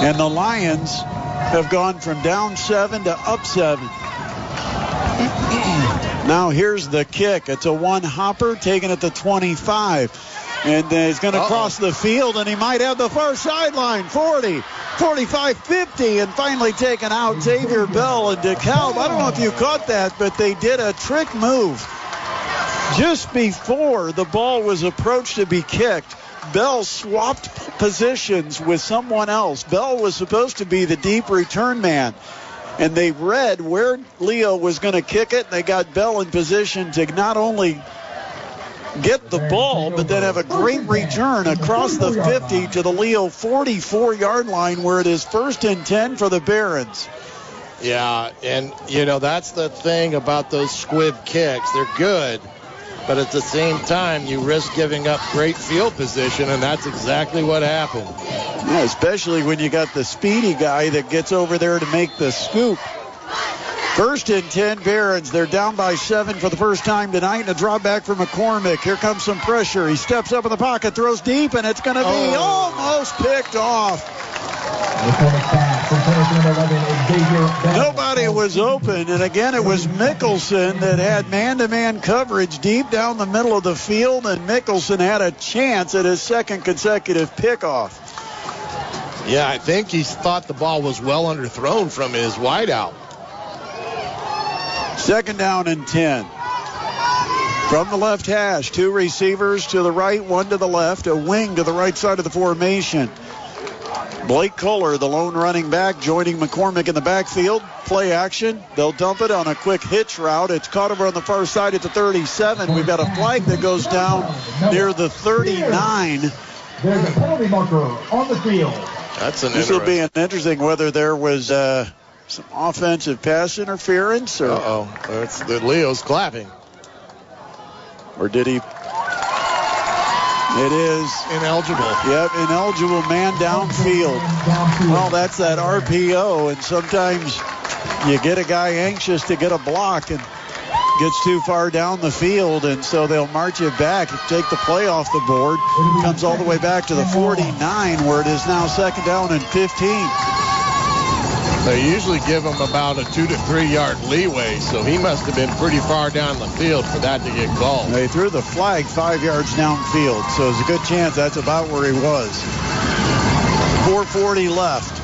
And the Lions have gone from down 7 to up 7. Now here's the kick. It's a one-hopper taken at the 25. And he's going to cross the field, and he might have the far sideline. 40, 45, 50, and finally taken out. Xavier Bell and DeKalb. I don't know if you caught that, but they did a trick move. Just before the ball was approached to be kicked, Bell swapped positions with someone else. Bell was supposed to be the deep return man. And they read where Leo was going to kick it, and they got Bell in position to not only get the ball, but then have a great return across the 50 to the Leo 44-yard line, where it is 1st and 10 for the Barons. Yeah, and, that's the thing about those squib kicks. They're good, but at the same time, you risk giving up great field position, and that's exactly what happened. Yeah, especially when you got the speedy guy that gets over there to make the scoop. 1st and 10 Barons. They're down by 7 for the first time tonight, and a drop back for McCormick. Here comes some pressure. He steps up in the pocket, throws deep, and it's going to be almost picked off. Nobody was open, and again it was Mickelson that had man-to-man coverage deep down the middle of the field, and Mickelson had a chance at his second consecutive pickoff. Yeah, I think he thought the ball was well underthrown from his wideout. 2nd down and 10. From the left hash, 2 receivers to the right, 1 to the left, a wing to the right side of the formation. Blake Kohler, the lone running back, joining McCormick in the backfield. Play action. They'll dump it on a quick hitch route. It's caught over on the far side at the 37. We've got a flag that goes down near the 39. There's a penalty marker on the field. This will be an interesting whether there was some offensive pass interference. Or, That's the Leo's clapping. Or did he? It is ineligible. Yep, ineligible man downfield. Well, that's that RPO, and sometimes you get a guy anxious to get a block and gets too far down the field, and so they'll march it back, take the play off the board. Comes all the way back to the 49, where it is now 2nd down and 15. They usually give him about a 2 to 3 yard leeway, so he must have been pretty far down the field for that to get called. They threw the flag 5 yards downfield, so there's a good chance that's about where he was. 4:40 left.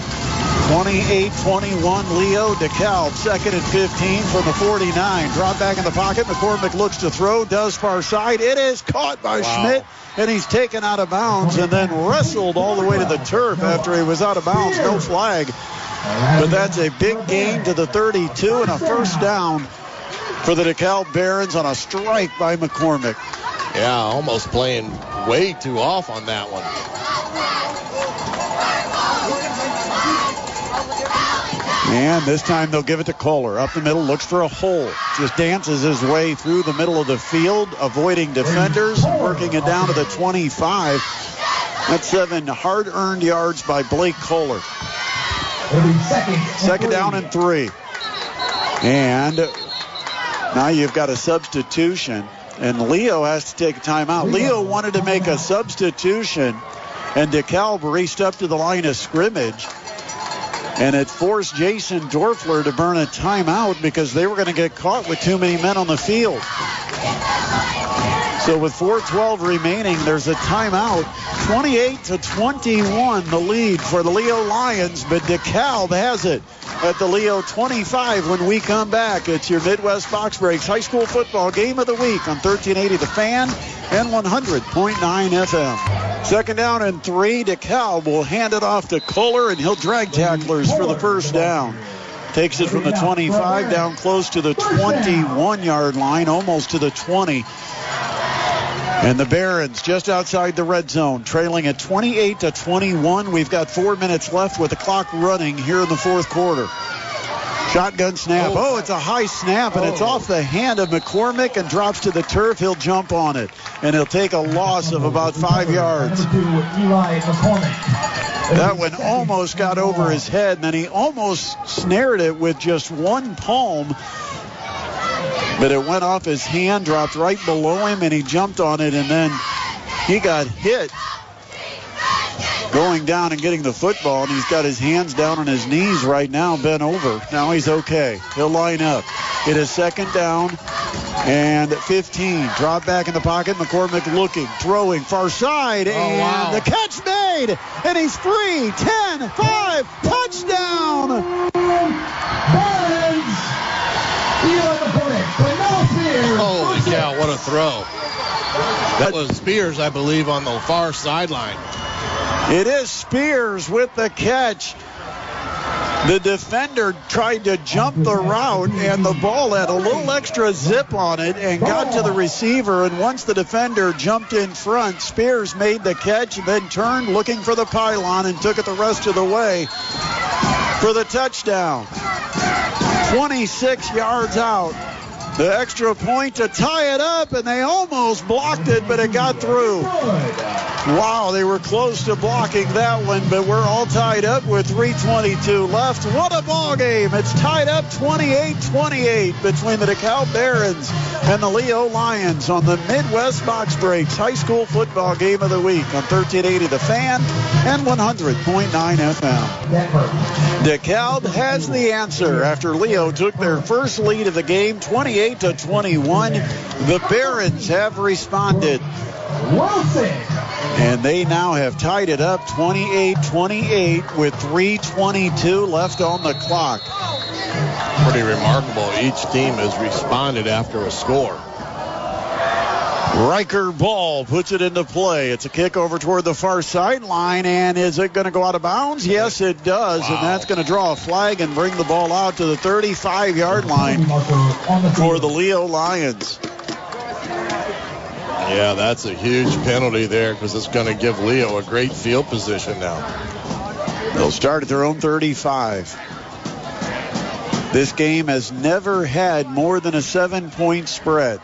28-21 Leo. DeKalb 2nd and 15 from the 49. Drop back in the pocket. McCormick looks to throw, does far side. It is caught by Schmidt, and he's taken out of bounds and then wrestled all the way to the turf after he was out of bounds. No flag. But that's a big gain to the 32 and a 1st down for the DeKalb Barons on a strike by McCormick. Yeah, almost playing way too off on that one. And this time they'll give it to Kohler. Up the middle, looks for a hole. Just dances his way through the middle of the field, avoiding defenders, working it down to the 25. That's 7 hard-earned yards by Blake Kohler. 2nd down and 3. And now you've got a substitution, and Leo has to take a timeout. Leo wanted to make a substitution, and DeKalb raced up to the line of scrimmage, and it forced Jason Dorfler to burn a timeout because they were going to get caught with too many men on the field. So with 4:12 remaining, there's a timeout. 28-21, the lead for the Leo Lions, but DeKalb has it at the Leo 25 when we come back. It's your Midwest Box Breaks High School Football Game of the Week on 1380 The Fan and 100.9 FM. 2nd down and 3. DeKalb will hand it off to Kohler, and he'll drag tacklers for the 1st down. Takes it from the 25 down close to the 21-yard line, almost to the 20. And the Barons just outside the red zone, trailing at 28-21. We've got 4 minutes left with the clock running here in the 4th quarter. Shotgun snap. Oh, it's a high snap, and it's off the hand of McCormick and drops to the turf. He'll jump on it, and he'll take a loss of about 5 yards. That one almost got over his head, and then he almost snared it with just one palm. But it went off his hand, dropped right below him, and he jumped on it, and then he got hit going down and getting the football, and he's got his hands down on his knees right now, bent over. Now he's okay. He'll line up. It is 2nd down And 15. Drop back in the pocket. McCormick looking, throwing, far side. And the catch made. And he's free. 10, 5, touchdown. Holy cow, what a throw. That was Spears, I believe, on the far sideline. It is Spears with the catch. The defender tried to jump the route, and the ball had a little extra zip on it and got to the receiver. And once the defender jumped in front, Spears made the catch, then turned looking for the pylon and took it the rest of the way for the touchdown. 26 yards out. The extra point to tie it up, and they almost blocked it, but it got through. Wow, they were close to blocking that one, but we're all tied up with 3:22 left. What a ball game. It's tied up 28-28 between the DeKalb Barons and the Leo Lions on the Midwest Box Breaks High School Football Game of the Week on 1380 The Fan and 100.9 FM. DeKalb has the answer after Leo took their first lead of the game, 28-21. The Barons have responded. And they now have tied it up 28-28 with 3:22 left on the clock. Pretty remarkable. Each team has responded after a score. Riker Ball puts it into play. It's a kick over toward the far sideline, and is it going to go out of bounds? Yes, it does, and that's going to draw a flag and bring the ball out to the 35-yard line for the Leo Lions. Yeah, that's a huge penalty there because it's going to give Leo a great field position now. They'll start at their own 35. This game has never had more than a 7-point spread.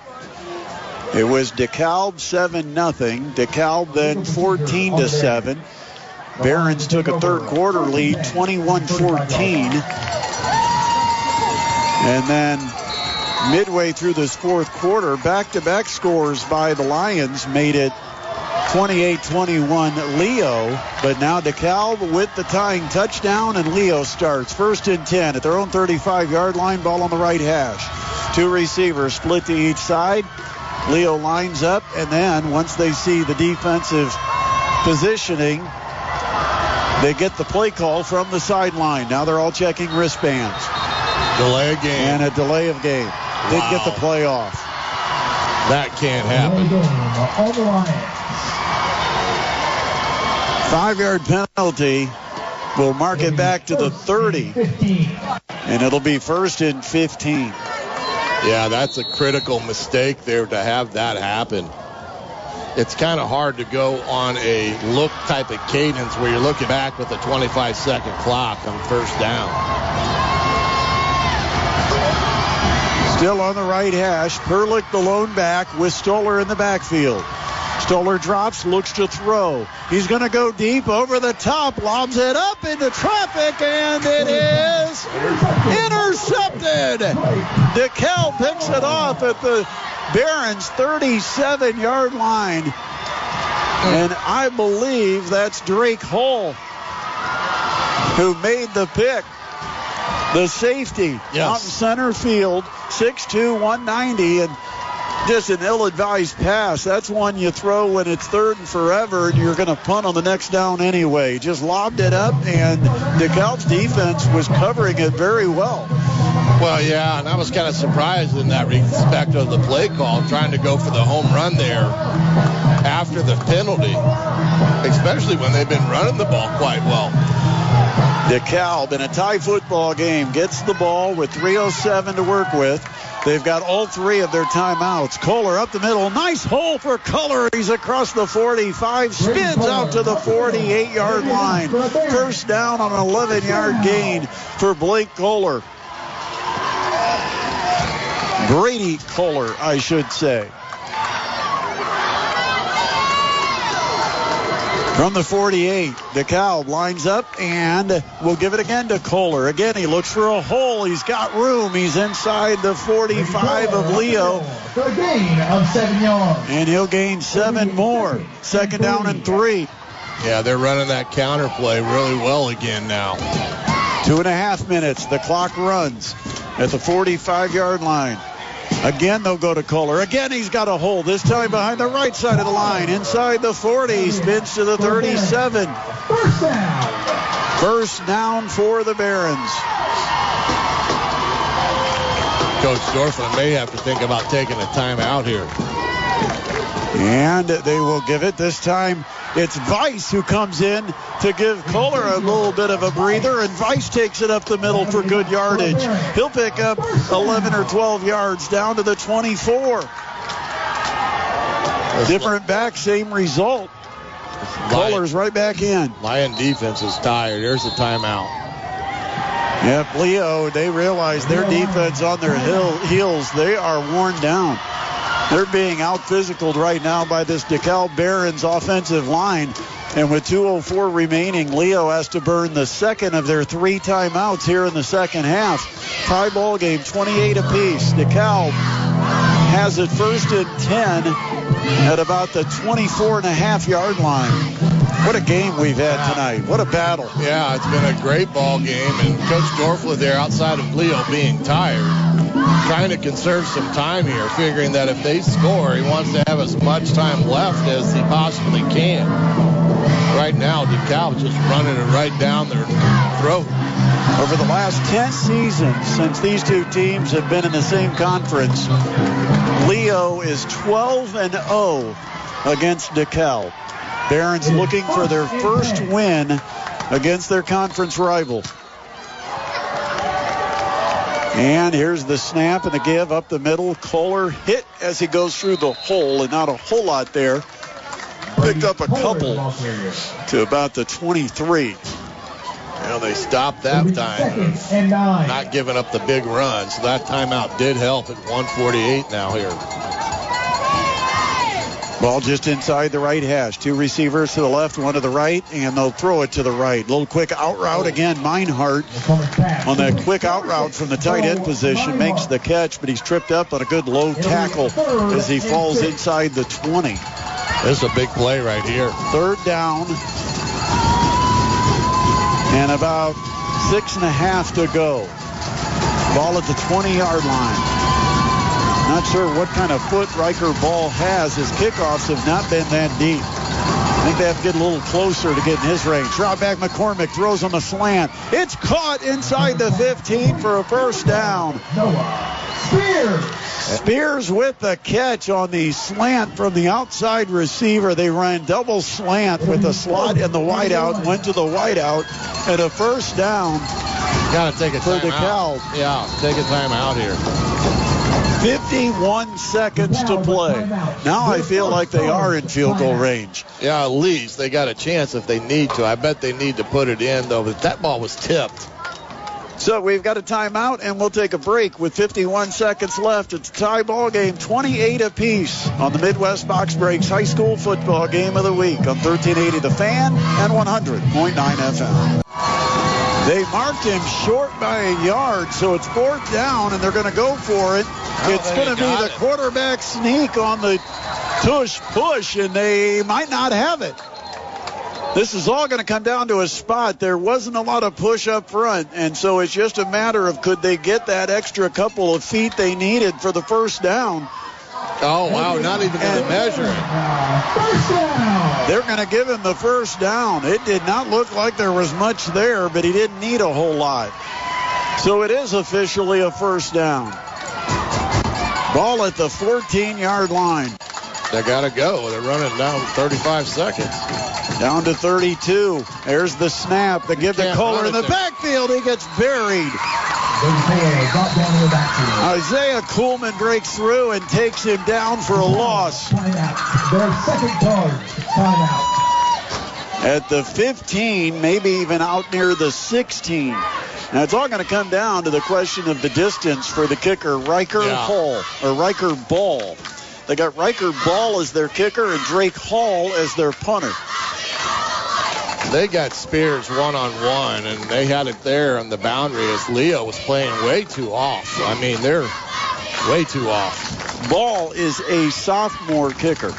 It was DeKalb 7-0. DeKalb then 14-7. Barons took a third quarter lead, 21-14. And then midway through this fourth quarter, back-to-back scores by the Lions made it 28-21 Leo. But now DeKalb with the tying touchdown, and Leo starts 1st and 10 at their own 35-yard line, ball on the right hash. Two receivers split to each side. Leo lines up, and then once they see the defensive positioning, they get the play call from the sideline. Now they're all checking wristbands. Delay of game. And a delay of game. Didn't get the play off. That can't happen. 5-yard penalty will mark it back to the 30. And it'll be 1st and 15. Yeah, that's a critical mistake there to have that happen. It's kind of hard to go on a look type of cadence where you're looking back with a 25-second clock on first down. Still on the right hash. Perlick the lone back with Stoller in the backfield. Stoller drops, looks to throw. He's going to go deep over the top, lobs it up into traffic, and it is intercepted. DeKalb picks it off at the Barons' 37-yard line. And I believe that's Drake Hull who made the pick. The safety out in center field, 6'2", 190, and just an ill-advised pass. That's one you throw when it's 3rd and forever, and you're going to punt on the next down anyway. Just lobbed it up, and DeKalb's defense was covering it very well. Well, yeah, and I was kind of surprised in that respect of the play call, trying to go for the home run there after the penalty, especially when they've been running the ball quite well. DeKalb in a tie football game gets the ball with 3:07 to work with. They've got all 3 of their timeouts. Kohler up the middle. Nice hole for Kohler. He's across the 45. Spins out to the 48-yard line. First down on an 11-yard gain for Blake Kohler. Brady Kohler, I should say. From the 48, DeKalb lines up and will give it again to Kohler. Again, he looks for a hole. He's got room. He's inside the 45 of Leo. For a gain of 7 yards. And he'll gain 7 more. 2nd down and 3. Yeah, they're running that counter play really well again now. 2.5 minutes. The clock runs at the 45-yard line. Again, they'll go to Kohler. Again, he's got a hole. This time behind the right side of the line. Inside the 40. Spins to the 37. First down for the Barons. Coach Dorfman may have to think about taking a timeout here. And they will give it. This time it's Weiss who comes in to give Kohler a little bit of a breather, and Weiss takes it up the middle for good yardage. He'll pick up 11 or 12 yards down to the 24. Different back, same result. Kohler's right back in. Lion defense is tired. There's the timeout. Yep, Leo, they realize their defense on their heels. They are worn down. They're being out-physicaled right now by this DeKalb Barons offensive line. And with 2:04 remaining, Leo has to burn the second of their 3 timeouts here in the second half. Tie ball game, 28 apiece. DeKalb has it first and 10 at about the 24.5-yard line. What a game we've had tonight. What a battle. Yeah, it's been a great ball game. And Coach Dorfler there, outside of Leo being tired, trying to conserve some time here, figuring that if they score, he wants to have as much time left as he possibly can. Right now, DeKalb just running it right down their throat. Over the last 10 seasons, since these two teams have been in the same conference, Leo is 12-0 against DeKalb. Barons looking for their first win against their conference rival. And here's the snap and the give up the middle. Kohler hit as he goes through the hole, and not a whole lot there. Picked up a couple to about the 23. Well, they stopped that time, not giving up the big run. So that timeout did help at 1:48 now here. Ball just inside the right hash. 2 receivers to the left, 1 to the right, and they'll throw it to the right. Little quick out route again. Meinhardt on that quick out route from the tight end position makes the catch, but he's tripped up on a good low tackle as he falls inside the 20. This is a big play right here. Third down and about 6.5 to go. Ball at the 20-yard line. Not sure what kind of foot Riker Ball has. His kickoffs have not been that deep. I think they have to get a little closer to get in his range. Drop back McCormick throws on the slant. It's caught inside the 15 for a first down. Spears with the catch on the slant from the outside receiver. They ran double slant with the slot and the wideout. Went to the wideout and a first down. Got to take a for time DeKalb. out. Yeah, take a time out here. 51 seconds to play. Now I feel like they are in field goal range. Yeah, at least they got a chance if they need to. I bet they need to put it in, though, but that ball was tipped. So we've got a timeout, and we'll take a break with 51 seconds left. It's a tie ball game, 28 apiece on the Midwest Box Breaks High School Football Game of the Week on 1380 The Fan and 100.9 FM. They marked him short by a yard, so it's 4th down, and they're going to go for it. It's going to be the quarterback sneak on the tush push, and they might not have it. This is all going to come down to a spot. There wasn't a lot of push up front, and so it's just a matter of could they get that extra couple of feet they needed for the first down. Oh, wow, not even going to measure it. They're going to give him the first down. It did not look like there was much there, but he didn't need a whole lot. So it is officially a first down. Ball at the 14-yard line. They got to go. They're running down 35 seconds. Down to 32. There's the snap. They give to Kohler in the backfield. He gets buried. Isaiah Kuhlman breaks through and takes him down for a loss. At the 15, maybe even out near the 16. Now, it's all going to come down to the question of the distance for the kicker, Riker Ball. They got Riker Ball as their kicker and Drake Hall as their punter. They got Spears one-on-one, and they had it there on the boundary as Leo was playing way too off. I mean, they're way too off. Ball is a sophomore kicker.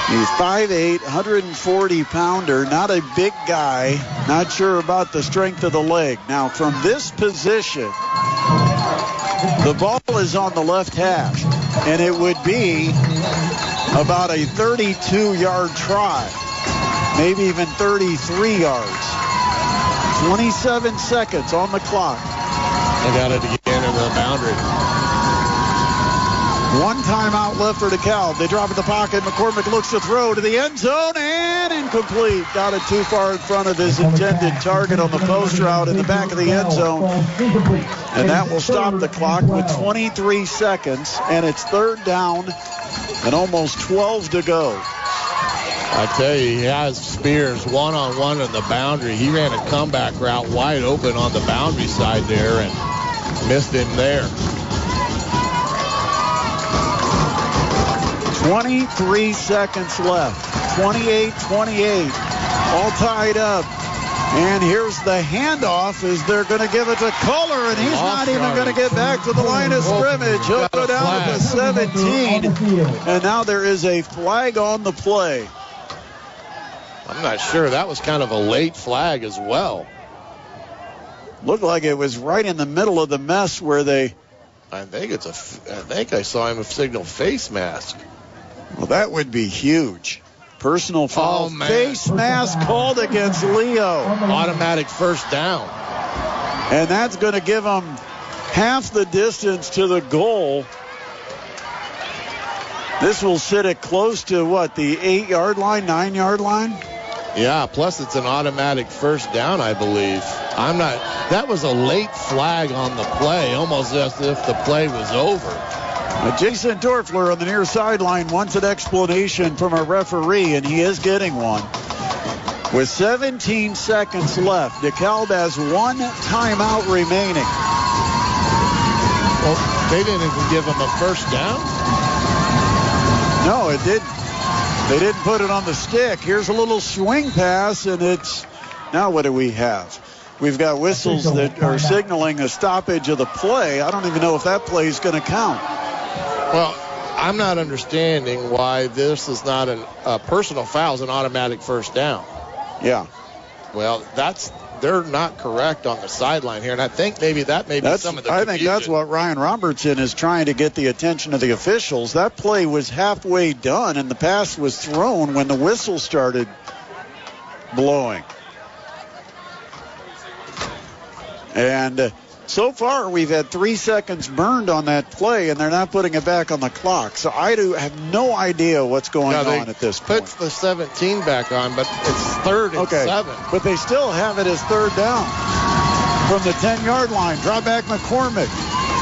He's 5'8", 140-pounder, not a big guy, not sure about the strength of the leg. Now, from this position, The ball is on the left hash, and it would be about a 32-yard try, maybe even 33 yards. 27 seconds on the clock. They got it again in the boundary. One timeout left for DeKalb. They drop in the pocket. McCormick looks to throw to the end zone and incomplete. Got it too far in front of his intended target on the post route in the back of the end zone. And that will stop the clock with 23 seconds. And it's third down and almost 12 to go. I tell you, he has Spears one-on-one in the boundary. He ran a comeback route wide open on the boundary side there and missed him there. 23 seconds left. 28-28. All tied up. And here's the handoff as they're going to give it to Kohler, and he's not even going to get back to the line of scrimmage. He'll go down to the 17. And now there is a flag on the play. I'm not sure. That was kind of a late flag as well. Looked like it was right in the middle of the mess where they... I think I saw him signal face mask. Well, that would be huge. Personal foul. Face mask called against Leo. Automatic first down. And that's going to give them half the distance to the goal. This will sit at close to, what, the 8-yard line, 9-yard line? Yeah, plus it's an automatic first down, I believe. That was a late flag on the play, almost as if the play was over. Jason Dorfler on the near sideline wants an explanation from a referee, and he is getting one. With 17 seconds left, DeKalb has one timeout remaining. Well, they didn't even give him a first down? No, it didn't. They didn't put it on the stick. Here's a little swing pass, and it's... Now what do we have? We've got whistles that are signaling a stoppage of the play. I don't even know if that play is going to count. Well, I'm not understanding why this is not a personal foul is an automatic first down. Yeah. Well, they're not correct on the sideline here, and I think maybe some of the confusion. I think that's what Ryan Robertson is trying to get the attention of the officials. That play was halfway done, and the pass was thrown when the whistle started blowing. And so far, we've had 3 seconds burned on that play, and they're not putting it back on the clock. So I have no idea what's going on at this point. Puts the 17 back on, but it's third and 7. But they still have it as third down from the 10-yard line. Drop back McCormick,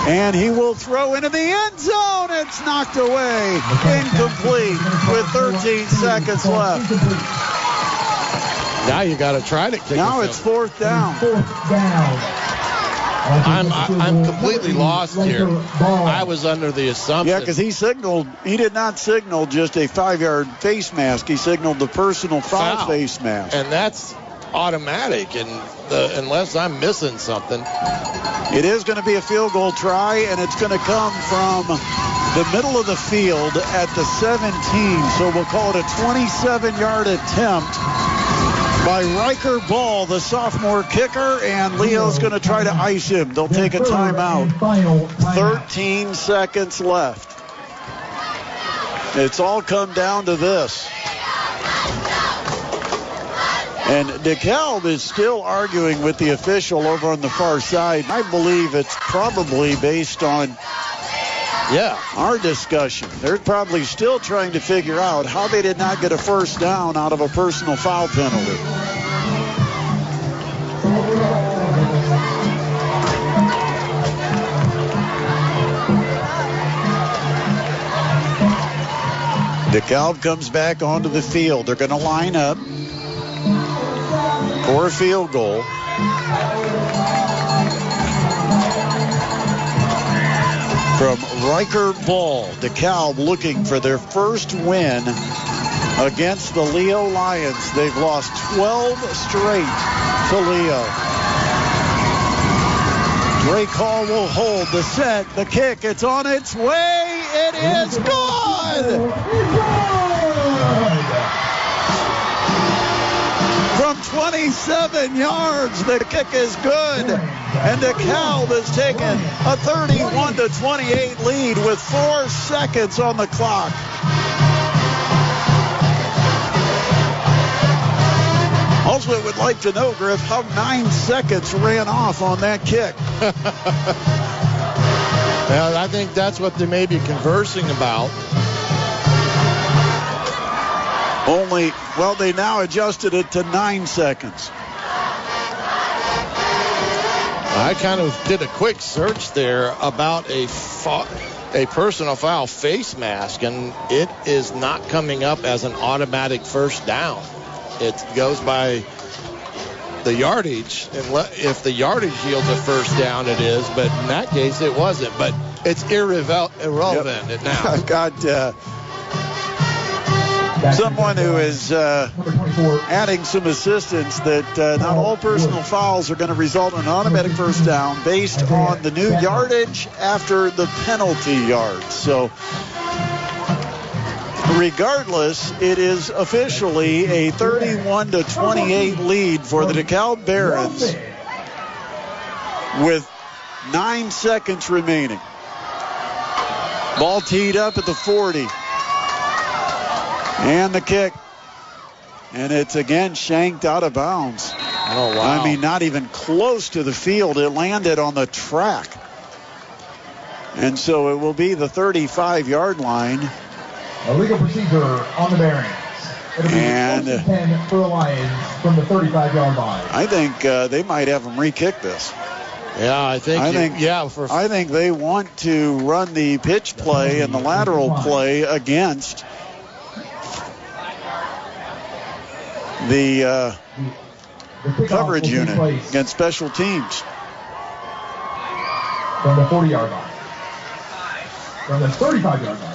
and he will throw into the end zone. It's knocked away. Incomplete with 13 seconds left. Now you got to try to kick it. Now it's fourth down. I'm completely lost here. I was under the assumption. Yeah, because he did not signal just a 5-yard face mask. He signaled the personal foul face mask. And that's automatic, and unless I'm missing something. It is going to be a field goal try, and it's going to come from the middle of the field at the 17. So we'll call it a 27-yard attempt by Riker Ball, the sophomore kicker, and Leo's going to try to ice him. They'll take a timeout. 13 seconds left. It's all come down to this. And DeKalb is still arguing with the official over on the far side. I believe it's probably based on our discussion. They're probably still trying to figure out how they did not get a first down out of a personal foul penalty. DeKalb comes back onto the field. They're going to line up for a field goal. From Riker Ball, DeKalb looking for their first win against the Leo Lions. They've lost 12 straight to Leo. Drake Hall will hold the set, the kick. It's on its way. It is good. from 27 yards. The kick is good. And DeKalb has taken a 31-28 lead with 4 seconds on the clock. Also, I would like to know, Griff, how 9 seconds ran off on that kick. Well, I think that's what they may be conversing about. They now adjusted it to 9 seconds. I kind of did a quick search there about a personal foul face mask, and it is not coming up as an automatic first down. It goes by the yardage, and if the yardage yields a first down, it is, but in that case, it wasn't. But it's irrelevant now. I've got someone who is adding some assistance that not all personal fouls are going to result in an automatic first down based on the new yardage after the penalty yards. So regardless, it is officially a 31-28 lead for the DeKalb Barons with 9 seconds remaining. Ball teed up at the 40. And the kick. And it's again shanked out of bounds. Oh, wow. I mean, not even close to the field. It landed on the track. And so it will be the 35-yard line. A legal procedure on the Barons. It'll be 10 for the Lions from the 35-yard line. I think they might have them re-kick this. Yeah, I think they want to run the pitch play and the lateral play against the coverage unit against special teams. From the 40-yard line. From the 35-yard line.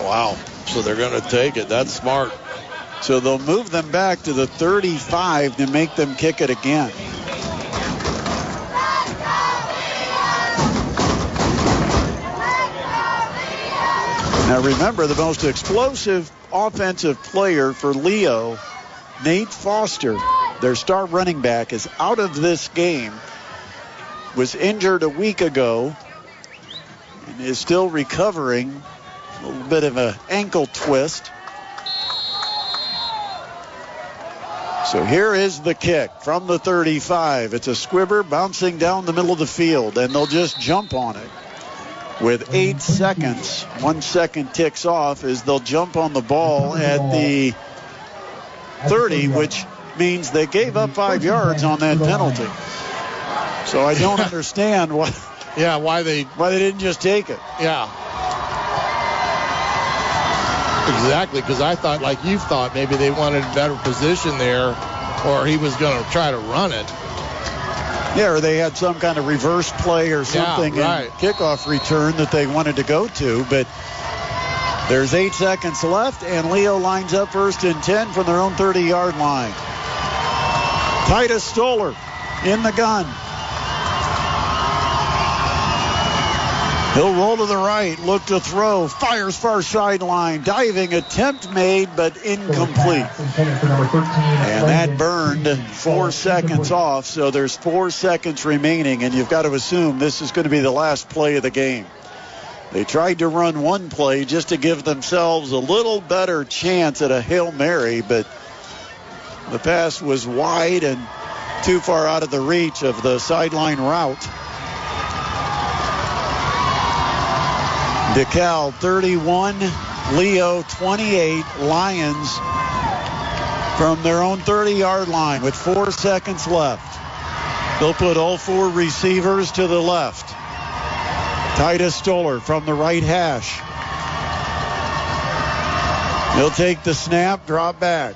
Wow. So they're going to take it. That's smart. So they'll move them back to the 35 to make them kick it again. Now remember, the most explosive offensive player for Leo, Nate Foster, their star running back, is out of this game. Was injured a week ago and is still recovering. A little bit of an ankle twist. So here is the kick from the 35. It's a squibber bouncing down the middle of the field, and they'll just jump on it. With 8 seconds, 1 second ticks off as they'll jump on the ball at the 30, which means they gave up 5 yards on that penalty. So I don't understand why they didn't just take it. Yeah. Exactly, because I thought, like you thought, maybe they wanted a better position there, or he was going to try to run it. Yeah, or they had some kind of reverse play or something in kickoff return that they wanted to go to. But there's 8 seconds left, and Leo lines up 1st and 10 from their own 30-yard line. Titus Stoller in the gun. He'll roll to the right, look to throw, fires far sideline, diving attempt made but incomplete. And that burned 4 seconds off, so there's 4 seconds remaining, and you've got to assume this is going to be the last play of the game. They tried to run one play just to give themselves a little better chance at a Hail Mary, but the pass was wide and too far out of the reach of the sideline route. DeKalb 31, Leo 28, Lions from their own 30-yard line with 4 seconds left. They'll put all 4 receivers to the left. Titus Stoller from the right hash. He'll take the snap, drop back.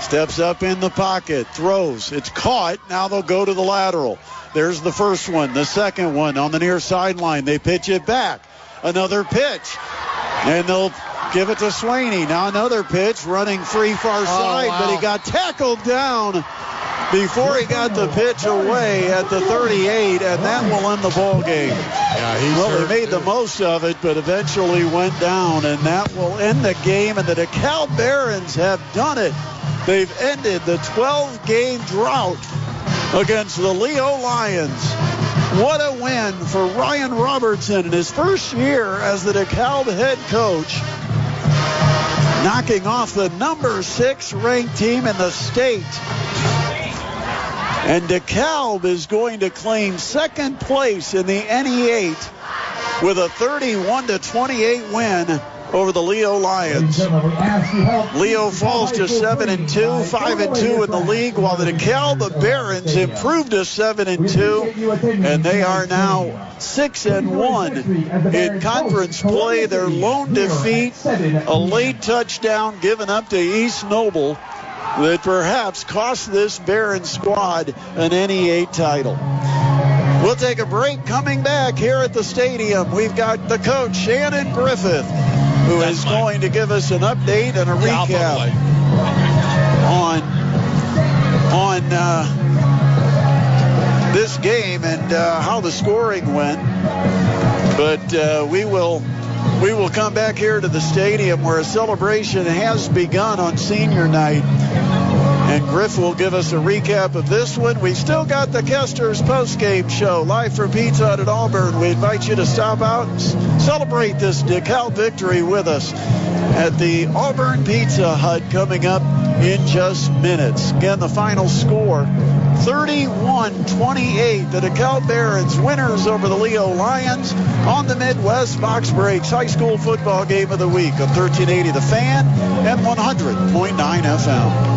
Steps up in the pocket, throws. It's caught. Now they'll go to the lateral. There's the first one, the second one on the near sideline. They pitch it back. Another pitch, and they'll give it to Swaney. Now another pitch, running free far side, but he got tackled down before he got the pitch away at the 38, and that will end the ball game. Yeah, they made the most of it, but eventually went down, and that will end the game, and the DeKalb Barons have done it They've ended the 12-game drought against the Leo Lions. What a win for Ryan Robertson in his first year as the DeKalb head coach, knocking off the number 6 ranked team in the state. And DeKalb is going to claim second place in the NE8 with a 31-28 win over the Leo Lions. Leo falls to 7-2, 5-2 in the league, while the DeKalb Barons improved to 7-2, and they are now 6-1 in conference play. Their lone defeat, a late touchdown given up to East Noble, that perhaps cost this Barons squad an NE8 title. We'll take a break. Coming back here at the stadium, we've got the coach, Shannon Griffith, who is going to give us an update and a recap on this game and how the scoring went. But we will come back here to the stadium where a celebration has begun on senior night. And Griff will give us a recap of this one. We've still got the Kester's postgame show live from Pizza Hut at Auburn. We invite you to stop out and celebrate this DeKalb victory with us at the Auburn Pizza Hut coming up in just minutes. Again, the final score, 31-28. The DeKalb Barons winners over the Leo Lions on the Midwest Box Breaks High School football game of the week of 1380 The Fan and 100.9 FM.